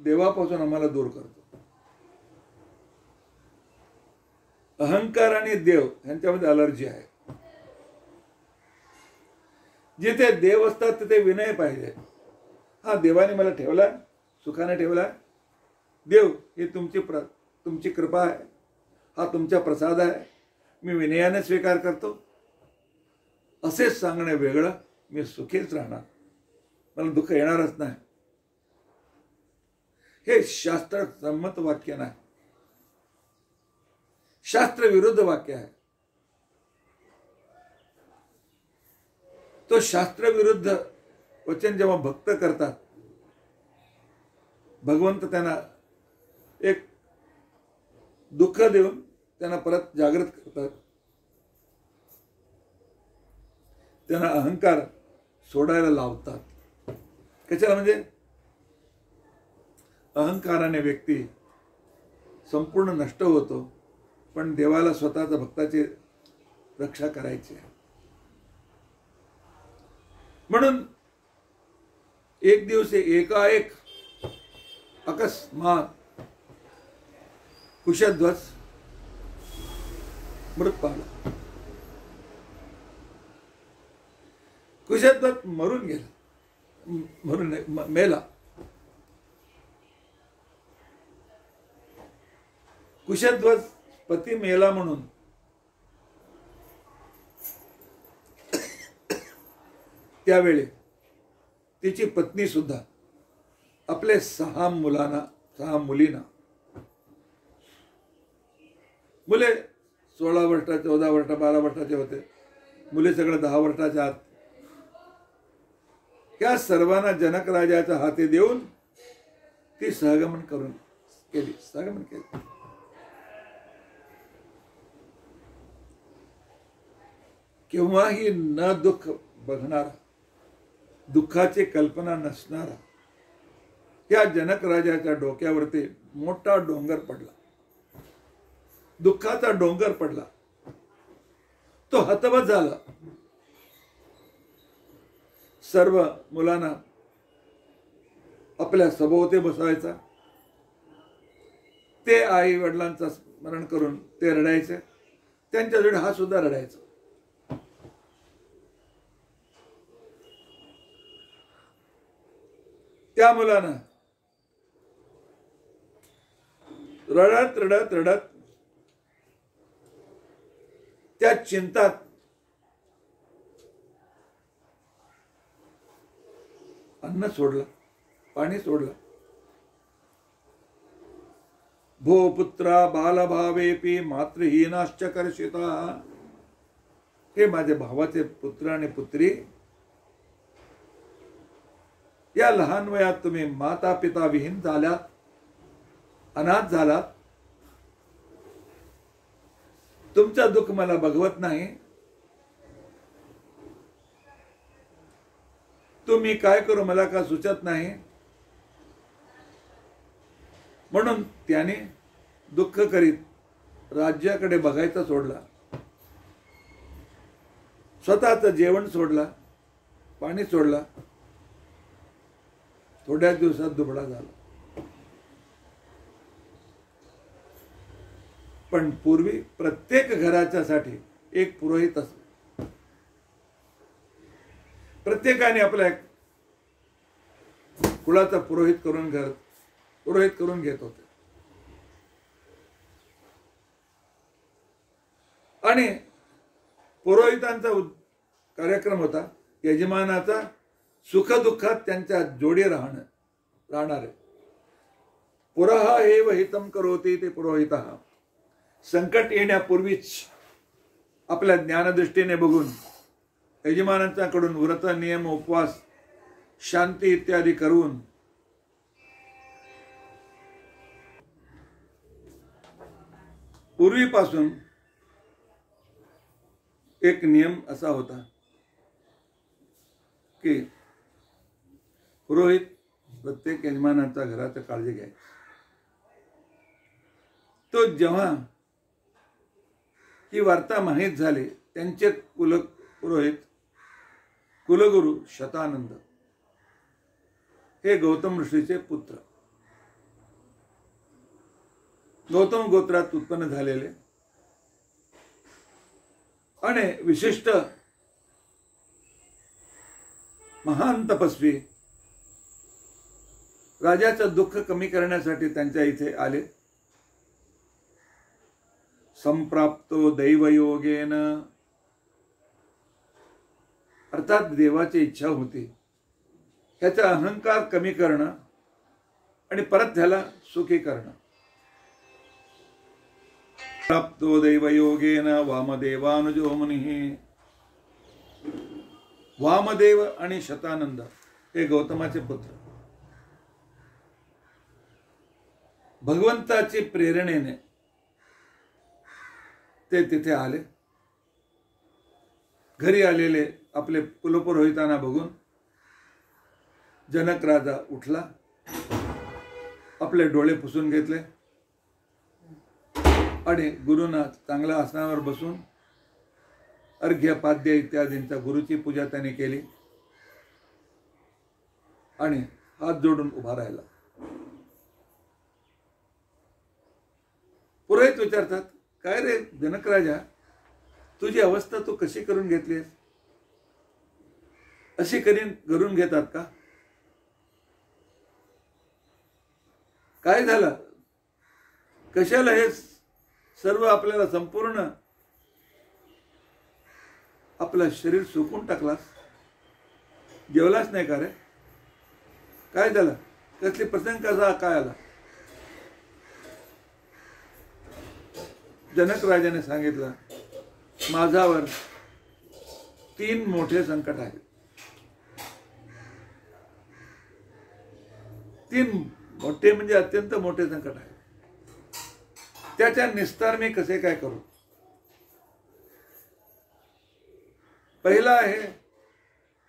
देवापासून आम्हाला दूर करतो. अहंकार आणि देव यांच्यामध्ये अलर्जी आहे. जिथे देव असतात तिथे विनय पाहिजे. हा देवाने मला ठेवला, सुखाने ठेवला, देव ही तुमची कृपा आहे, हा तुमचा प्रसाद आहे, मी विनयाने स्वीकार करतो असेच सांगणे वेगळं, मी सुखीच राहणार, मला दुःख येणारच नाही, हे शास्त्र संमत वाक्य नाही, शास्त्र विरुद्ध वाक्य आहे. तो शास्त्र विरुद्ध वचन जेव्हा भक्त करतात, भगवंत त्यांना एक दुःख देऊन त्यांना परत जागृत करतात. त्यांना अहंकार सोडायला लावतात. कशाला म्हणजे अहंकाराने व्यक्ती संपूर्ण नष्ट होतो, पण देवाला स्वतःच्या भक्ताची रक्षा करायची आहे. म्हणून एक दिवशी एकाएक अकस्मात कुशध्वज मृत पावला. कुशध्वज मरून गेला, मेला. कुशध्वज पती मेला म्हणून त्यावेळी तिची पत्नी सुद्धा आपले 6 मुलींना, मुले 16 वर्षाचे, 14 वर्ष, 12 वर्षाचे होते, मुले सगळे 10 वर्षाच्या आत, त्या सर्वांना जनक राजाच्या हाती देऊन ती सहगमन केली. केव्हाही न दुःख बघणारा, दुःखाची कल्पना नसणारा या जनक राजाच्या डोक्यावरती मोठा डोंगर पडला, दुःखाचा डोंगर पडला. तो हतबल झाला. सर्व मुलांना आपल्या सभोवती बसवायचा, ते आई वडिलांचं स्मरण करून ते रडायचे, त्यांच्याजवळ हा सुद्धा रडायचा. त्या मुलानं रडत रडत रडत त्या चिंतात अन्न सोडलं, पाणी सोडलं. भो पुत्रा बालभावेपी मातृहीनाश्च कर्षिता. हे माझे भावाचे पुत्र आणि पुत्री, या लहान वयात तुम्ही माता पिता विहीन झालात, अनाथ झालात. तुमचं दुःख मला बघवत नाही. तुम्ही काय करू मला का सुचत नाही. म्हणून त्याने दुःख करीत राज्याकडे बघायचं सोडला, स्वतःचं जेवण सोडला, पाणी सोडला. थोड्याच दिवसात दुबळा झाला. पण पूर्वी प्रत्येक घराच्यासाठी एक पुरोहित असतो. प्रत्येकाने आपला एक कुळाचा पुरोहित करून घेत होते. आणि पुरोहितांचा कार्यक्रम होता यजमानाचा सुखदुःखात त्यांच्या जोडी राहणारे. पुरः एव हितम करोति ते पुरोहित. संकट येण्यापूर्वीच आपल्या ज्ञानदृष्टीने बघून यजमानांच्याकडून व्रत नियम उपवास शांती इत्यादी करून पूर्वीपासून एक नियम असा होता की पुरोहित प्रत्येक यजमानांच्या घराची काळजी घ्यायची. तो जेव्हा ही वार्ता माहीत झाली, त्यांचे पुरोहित कुलगुरू शतानंद हे गौतम ऋषीचे पुत्र, गौतम गोत्रात उत्पन्न झालेले आणि विशिष्ट महान तपस्वी, राजाचं दुःख कमी करण्यासाठी त्यांच्या इथे आले. संप्राप्तो दैवयोगेन, अर्थात देवाची इच्छा होती ह्याचा अहंकार कमी करणं आणि परत त्याला सुखी करणं. प्राप्तो दैवयोगेन वामदेवानुजो मुनिः. वामदेव आणि शतानंद हे गौतमाचे पुत्र भगवंताची प्रेरणेने ते तिथे आले. घरी आलेले आपले कुलपुरोहितांना बघून जनक राजा उठला, आपले डोळे पुसून घेतले आणि गुरुना चांगल्या आसनावर बसून अर्घ्य पाद्य इत्यादींचा गुरुची पूजा त्याने केली आणि हात जोडून उभा राहिला. पुरोहित विचारतात, काय रे जनक राजा, तुझी अवस्था तू कशी करून घेतलीस? अशी करून घेतात का? काय झालं? कशाला हे सर्व आपल्याला संपूर्ण आपलं शरीर सुकून टाकलास? जेवलाच नाही का रे? काय झालं? कसली प्रसंग कसा काय आला? जनक राजाने सांगितलं, माझ्यावर 3 मोठे संकट आहेत. 3 मोठे म्हणजे अत्यंत मोठे संकट आहेत. त्याच्या निस्तार मी कसे काय करू? पहिला आहे,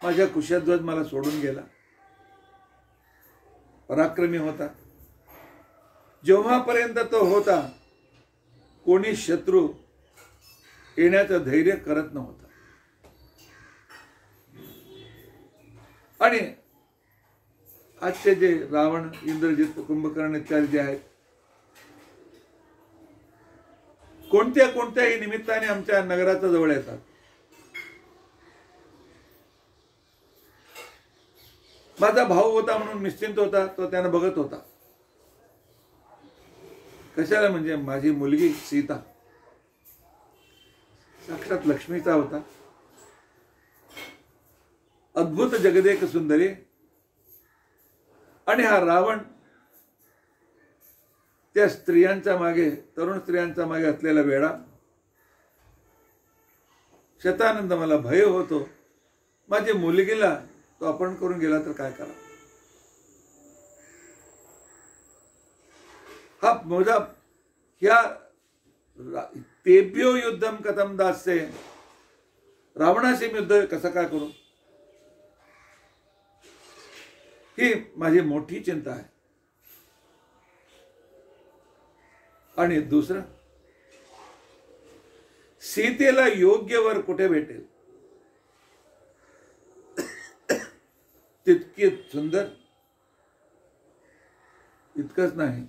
माझ्या कुशध्वज मला सोडून गेला. पराक्रमी होता. जेव्हापर्यंत तो होता कोणी शत्रू येण्याचं धैर्य करत नव्हता. आणि आजचे जे रावण, इंद्रजित, कुंभकर्ण इत्यादी जे आहेत, कोणत्याही निमित्ताने आमच्या नगराच्या जवळ येतात. माझा भाऊ होता म्हणून निश्चिंत होता, तो त्यानं बघत होता. कशाला? म्हणजे माझी मुलगी सीता साक्षात लक्ष्मीचा होता. अद्भुत जगदेक सुंदरी. आणि हा रावण त्या स्त्रियांच्या मागे, तरुण स्त्रियांच्या मागे असलेला वेडा. शतानंद मला भय होतो, माझी मुलगीला तो अपहरण करून गेला तर काय करा? हा माझा ह्या तेभ्यो युद्धम कथम दास्ये, रावणाशी मी युद्ध कसं काय करू? ही माझी मोठी चिंता आहे. आणि दुसरं, सीतेला योग्य वर कुठे भेटेल? तितकी सुंदर, इतकंच नाही,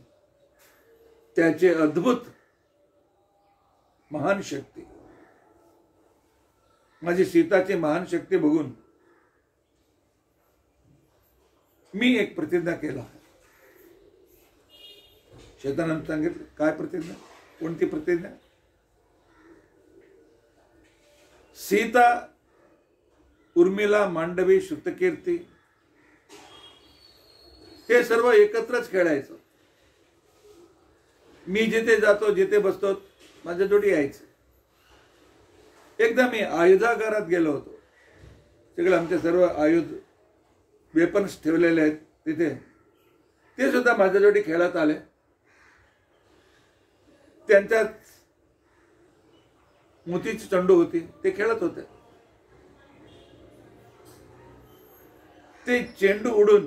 त्याचे अद्भुत महान शक्ती. माझी सीताची महान शक्ती बघून मी एक प्रतिज्ञा केला. शैतानानं सांगितलं, काय प्रतिज्ञा? कोणती प्रतिज्ञा? सीता, उर्मिला, मांडवी, श्रुतकीर्ती हे सर्व एकत्रच खेळायचं. मी जिथे जातो, जिथे बसतो, माझ्या जोडी यायचं. एकदा मी आयुधागारात गेलो होतो. तिकडे आमचे सर्व आयुध, वेपन्स ठेवलेले आहेत तिथे. ते सुद्धा माझ्या जोडी खेळत आले. त्यांच्यात मोतीची चंडू होती, ते खेळत होते. ते चेंडू उडून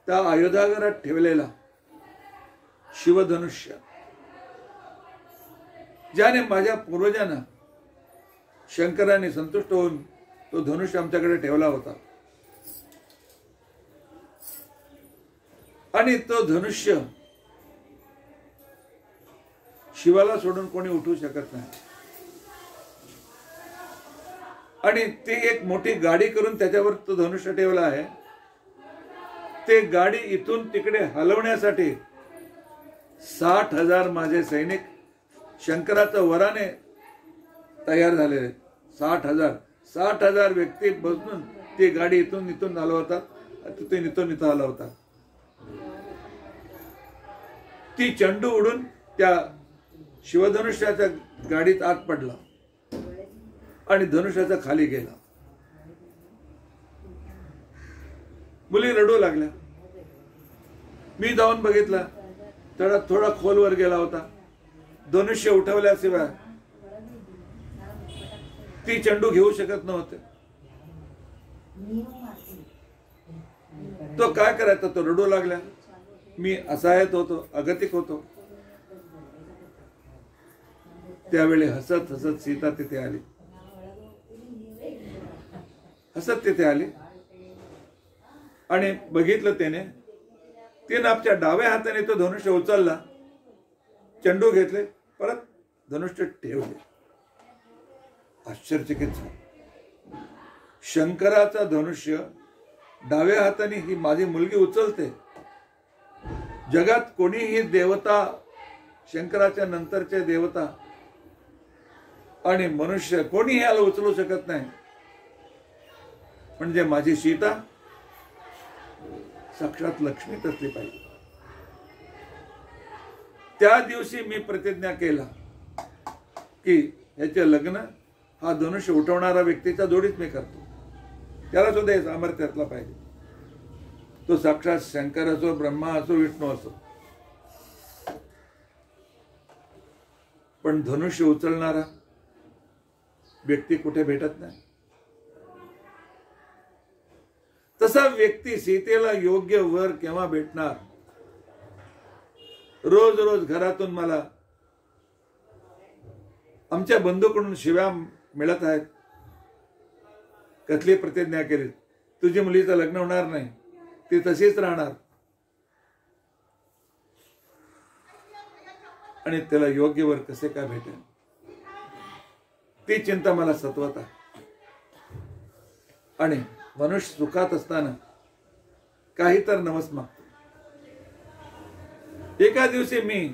त्या आयुधागारात ठेवलेला शिवधनुष्य, ज्याने माझ्या पूर्वजांना शंकराने संतुष्ट होऊन तो धनुष्य आमच्याकडे ठेवला होता, आणि तो धनुष्य शिवाला सोडून कोणी उठवू शकत नाही. आणि ती एक मोठी गाडी करून त्याच्यावर तो धनुष्य ठेवला आहे. ते गाडी इथून तिकडे हलवण्यासाठी 60,000 माझे सैनिक शंकराच्या वराने तयार झालेले. 60,000 व्यक्ती बसून ती गाडी इथून हलवतात, तिथून इथं हलवतात. ती चंडू उडून त्या शिवधनुष्याच्या गाडीत आत पडला आणि धनुष्याचा खाली गेला. मुली रडू लागल्या. मी जाऊन बघितला, थोडा खोलवर गेला होता. धनुष्य उठवल्याशिवाय ती चंडू घेऊ शकत नव्हते. तो काय करायचा? तो रडू लागला. मी असहाय्य होतो, अगतिक होतो. त्यावेळी हसत हसत सीता तिथे आली. हसत तिथे आली आणि बघितलं त्याने. तिने आपल्या डाव्या हाताने तो धनुष्य उचलला, चंडू घेतले, परत धनुष्य ठेवले. आश्चर्यचकित झाले. शंकराचा धनुष्य डाव्या हाताने ही माझी मुलगी उचलते. जगात कोणीही देवता, शंकराच्या नंतरचे देवता आणि मनुष्य कोणीही याला उचलू शकत नाही. म्हणजे माझी सीता साक्षात लक्ष्मीच असली पाहिजे. त्या दिवशी मी प्रतिज्ञा केला की याचे लग्न हा धनुष्य उठवणारा व्यक्तीच्या जोडीत मी करतो. त्याला सुद्धा हे सामर्थ्य असला पाहिजे. तो साक्षात शंकर असो, ब्रह्मा असो, विष्णू असो. पण धनुष्य उचलणारा व्यक्ती कुठे भेटत नाही. तसा व्यक्ती सीतेला योग्य वर केव्हा भेटणार? रोज रोज घरातून मला आमच्या बंधूकडून शिव्या मिळत आहेत. कसली प्रतिज्ञा केली? तुझी मुलीचं लग्न होणार नाही, ती तशीच राहणार. आणि त्याला योग्य वर कसे काय भेटेल, ती चिंता मला सतवत आहे. आणि मनुष्य सुखात असताना काही तर नवस मागतो. एका दिवशी मी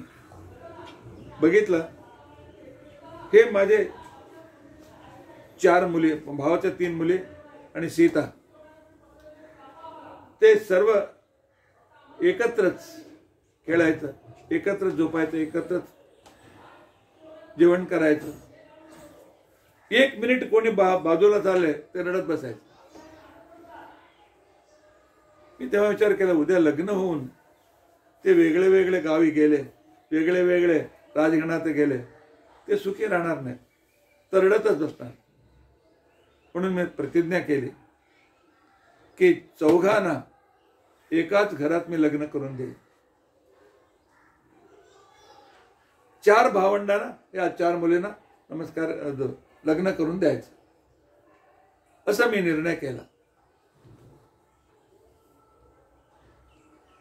बघितलं, हे माझे 4 मुली, भावाच्या 3 मुली आणि सीता, ते सर्व एकत्रच खेळायचं, एकत्र झोपायचं, एकत्रच जेवण करायचं. 1 मिनिट कोणी बाजूला चालले ते रडत बसायचं. मी तेव्हा विचार केला, उद्या लग्न होऊन ते वेगळे वेगळे गावी गेले, वेगळे वेगळे राजघराण्यात गेले, ते सुखी राहणार नाही, तर रडतच बसणार. म्हणून मी प्रतिज्ञा केली की चौघांना एकाच घरात मी लग्न करून देईन. 4 भावंडांना, या 4 मुलींना नमस्कार लग्न करून द्यायचं, असा मी निर्णय केला.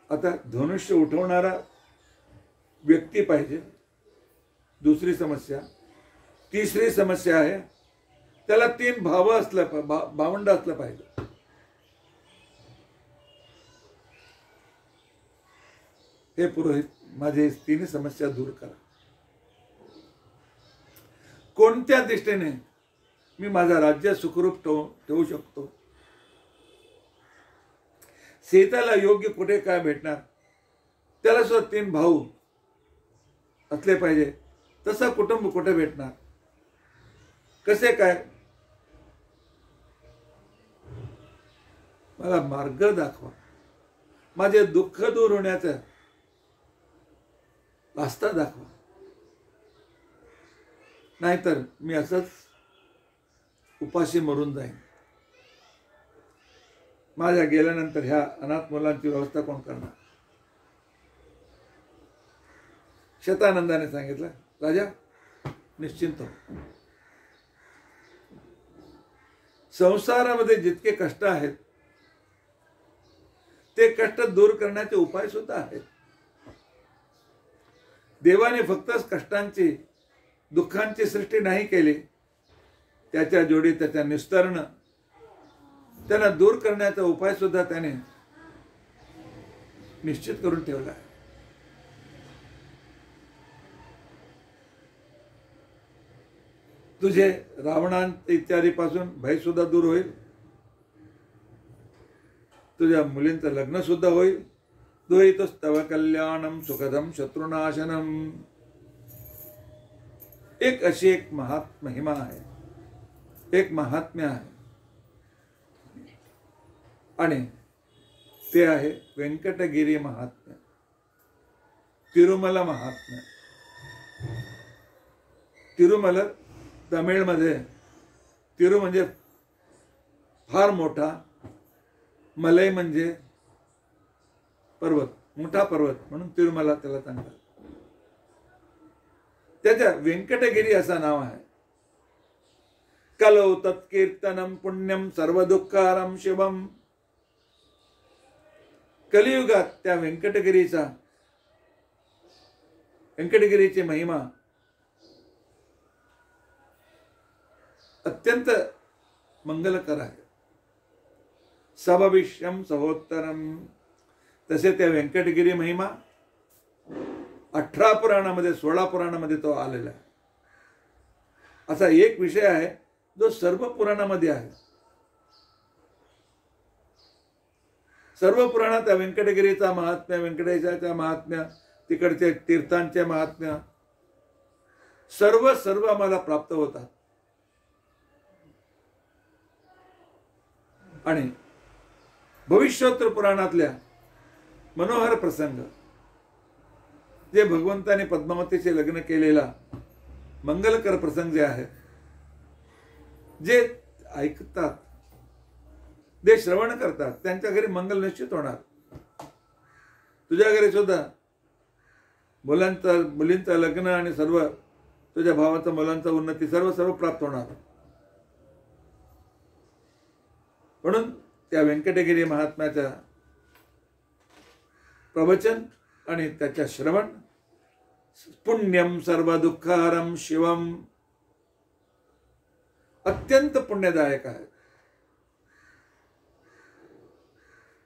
आता धनुष्य उठवणारा व्यक्ती पाहिजे, दुसरी समस्या. तिसरी समस्या आहे, त्याला 3 भाव असलं, भावंड असलं पाहिजे. हे पुरोहित, माझे तिन्ही समस्या दूर करा. कोणत्या दृष्टीने मी माझा राज्य सुखरूप ठेवू शकतो? सीताला योग्य कुठे काय भेटणार? त्याला सुद्धा 3 भाऊ असले पाहिजे. तसं कुटुंब कुठे भेटणार? कसे काय? मला मार्ग दाखवा. माझे दुःख दूर होण्याचा रस्ता दाखवा. नाहीतर मी असंच उपाशी मरून जाईन. माझ्या गेल्यानंतर ह्या अनाथ मुलांची व्यवस्था कोण करणार? शतानंदाने सांगितलं, राजा निश्चिंत हो. संसारामध्ये जितके कष्ट आहेत ते कष्ट दूर करण्याचे उपाय सुद्धा आहेत. देवाने फक्तच कष्टांची, दुःखांची सृष्टी नाही केली, त्याच्या जोडी त्याच्या निस्तरण, त्यांना दूर करण्याचा उपाय सुद्धा त्याने निश्चित करून ठेवला आहे. तुझे रावणांत इत्यादीपासून भय सुद्धा दूर होईल. तुझ्या मुलींचं लग्न सुद्धा होईल. दुहितस्तव कल्याणम सुखदम शत्रुनाशनम. एक अशी एक महिमा आहे, एक महात्म्य आहे, आणि ते आहे व्यंकटगिरी महात्म्य, तिरुमला महात्म्य. तिरुमला तमिळमध्ये, तिरु म्हणजे फार मोठा, मलई म्हणजे पर्वत, मोठा पर्वत, म्हणून तिरुमला त्याला सांगतात. त्याच्या व्यंकटगिरी असं नाव आहे. कलौ तत्कीर्तनम पुण्यम सर्व दुःखारम शिवम. कलियुगात त्या व्यंकटगिरीची महिमा अत्यंत मंगलकर आहे. सबविष्यम सहोत्तरम. तसे त्या व्यंकटगिरी महिमा 18 पुराणामध्ये, 16 पुराणामध्ये तो आलेला आहे. असा एक विषय आहे जो सर्व पुराणामध्ये आहे. सर्व पुराणात त्या व्यंकटगिरीचा महात्म्य, व्यंकटेशाचा महात्म्य, तिकडचे तीर्थांचे महात्म्य सर्व आम्हाला प्राप्त होतात. आणि भविष्योत्तर पुराणातल्या मनोहर प्रसंग, जे भगवंताने पद्मावतीचे लग्न केलेला मंगलकर प्रसंग जे आहे, जे ऐकतात, जे श्रवण करतात, त्यांच्या घरी मंगल निश्चित होणार. तुझ्या घरी सुद्धा मुलींचं लग्न आणि सर्व तुझ्या भावाचं, मुलांचं उन्नती सर्व प्राप्त होणार. म्हणून त्या व्यंकटगिरी महात्म्याच्या प्रवचन आणि त्याच्या श्रवण पुण्यम सर्व दुःखारम शिवम अत्यंत पुण्यदायक आहे.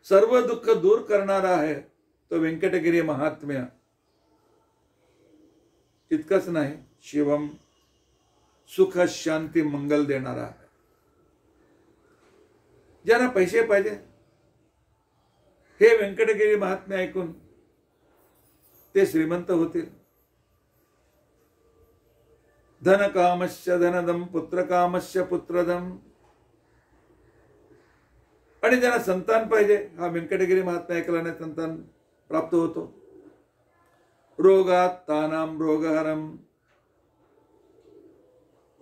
सर्व दुःख दूर करणारा आहे तो व्यंकटगिरी महात्म्य. इतकंच नाही, शिवम सुख शांती मंगल देणारा आहे. ज्यांना पैसे पाहिजे हे व्यंकटगिरी महात्म्य ऐकून ते श्रीमंत होतील. धन कामस्य धनदम, पुत्र कामस्य पुत्रदम. आणि ज्यांना संतान पाहिजे, हा व्यंकटगिरी महात्म्य ऐकल्याने संतान प्राप्त होतो. रोगात तानाम रोगहरम.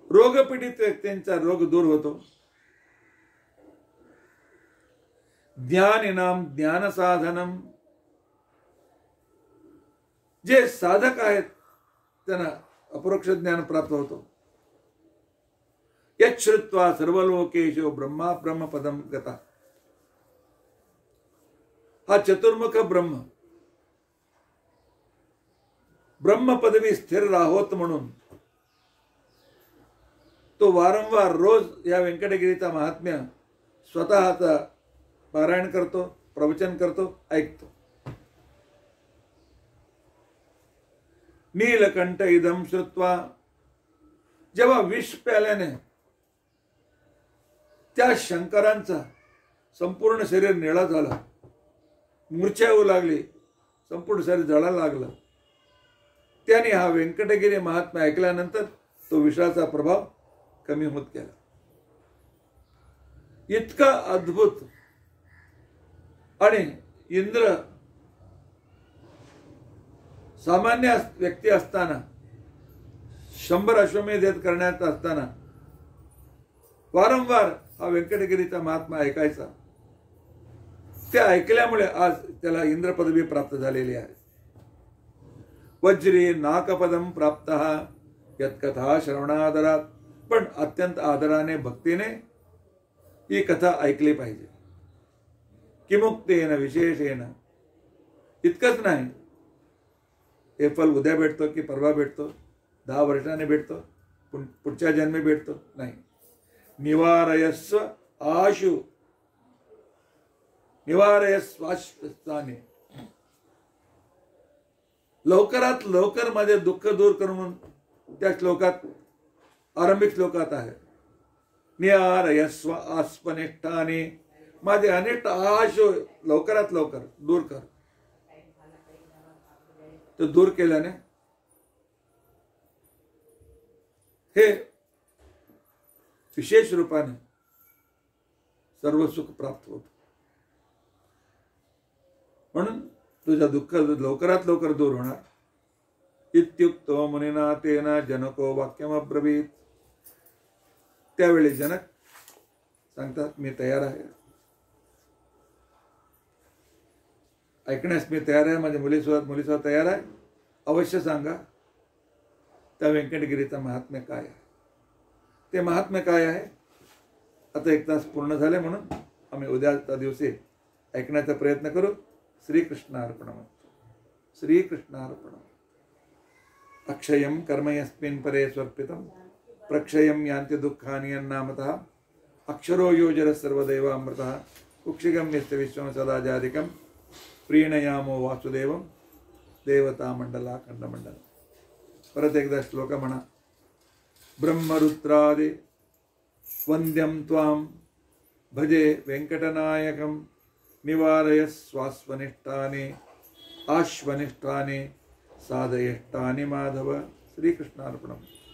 रोगपीडित व्यक्तींचा रोग दूर होतो. ज्ञानिनाम ज्ञान साधनम. जे साधक आहेत त्यांना अपरोक्ष ज्ञान प्राप्त होतो. यच्छ्रुत्वा सर्वलोकेषु ब्रह्मा ब्रह्मपदम गता. हा चतुर्मुख ब्रह्म पदवी स्थिर राहोत म्हणून तो वारंवार रोज या व्यंकटगिरीचा महात्म्य स्वतःचा पारायण करतो, प्रवचन करतो, ऐकतो. नीलकंठ इदम श्रुत्वा, जेव्हा विष प्याल्याने त्या शंकरांचा संपूर्ण शरीर निळा झाला, मूर्छा येऊ लागली, संपूर्ण शरीर जळायला लागलं, त्याने हा व्यंकटगिरी महात्मा ऐकल्यानंतर तो विषाचा प्रभाव कमी होत गेला. इतका अद्भुत. आणि इंद्र सामान्य व्यक्ती असताना, 100 अश्वमेध करण्यात असताना वारंवार हा व्यंकटगिरीचा महात्मा ऐकायचा. ते ऐकल्यामुळे आज त्याला इंद्र पदवी प्राप्त झालेली आहे. वज्री नाकपदम प्राप्त यत्कथा श्रवणादरात. पण अत्यंत आदराने भक्तीने ही कथा ऐकली पाहिजे. किमुक्तेन विशेषेण. इतकंच नाही, हे फल उद्या भेटतो की परवा भेटतो, 10 वर्षाने भेटतो, पुढच्या जन्मी भेटतो, नाही. निवारयस्व आशु निवारयस्वाश्वाने. लवकरात लवकर माझे दुःख दूर करून त्या श्लोकात, आरंभिक श्लोकात आहे. निवारयस्व आस्पनिष्ठाने. माझे अनिष्ट आशु लवकरात लवकर दूर कर. तो दूर केल्याने हे विशेष रूपाने सर्व सुख प्राप्त होत. म्हणून तुझं दुःख लवकरात लवकर दूर होणार. इत्युक्तो मुनिना तेन जनको वाक्यमब्रवीत. त्यावेळी जनक सांगतात, मी तयार आहे, ऐकण्यास मी तयार आहे, माझ्या मुलीसोबत तयार आहे. अवश्य सांगा त्या व्यंकटगिरीचा महात्म्य काय आहे. ते महात्म्य काय आहे. आता 1 तास पूर्ण झाले, म्हणून आम्ही उद्याच्या दिवशी ऐकण्याचा प्रयत्न करू. श्रीकृष्णार्पणमस्तु. श्रीकृष्णार्पणमस्तु. अक्षयं कर्म यस्मिन् परे स्वर्पितं प्रक्षयं यान्ति दुःखानि यन्नामतः अक्षरो योजर सर्वदैवामृतः कुक्षिगं यस्य विश्वं सदा जादिकं प्रीणयामो वासुदेवं देवता मंडला खंडमंडल. परत एकदा श्लोक म्हणा. ब्रह्मरुद्रादि वंद्यं त्वां भजे वेंकटनायकं निवारयस्वास्वनिष्ठानि आश्वनिष्ठानि साधयिष्ठानि माधव. श्रीकृष्णार्पणम्.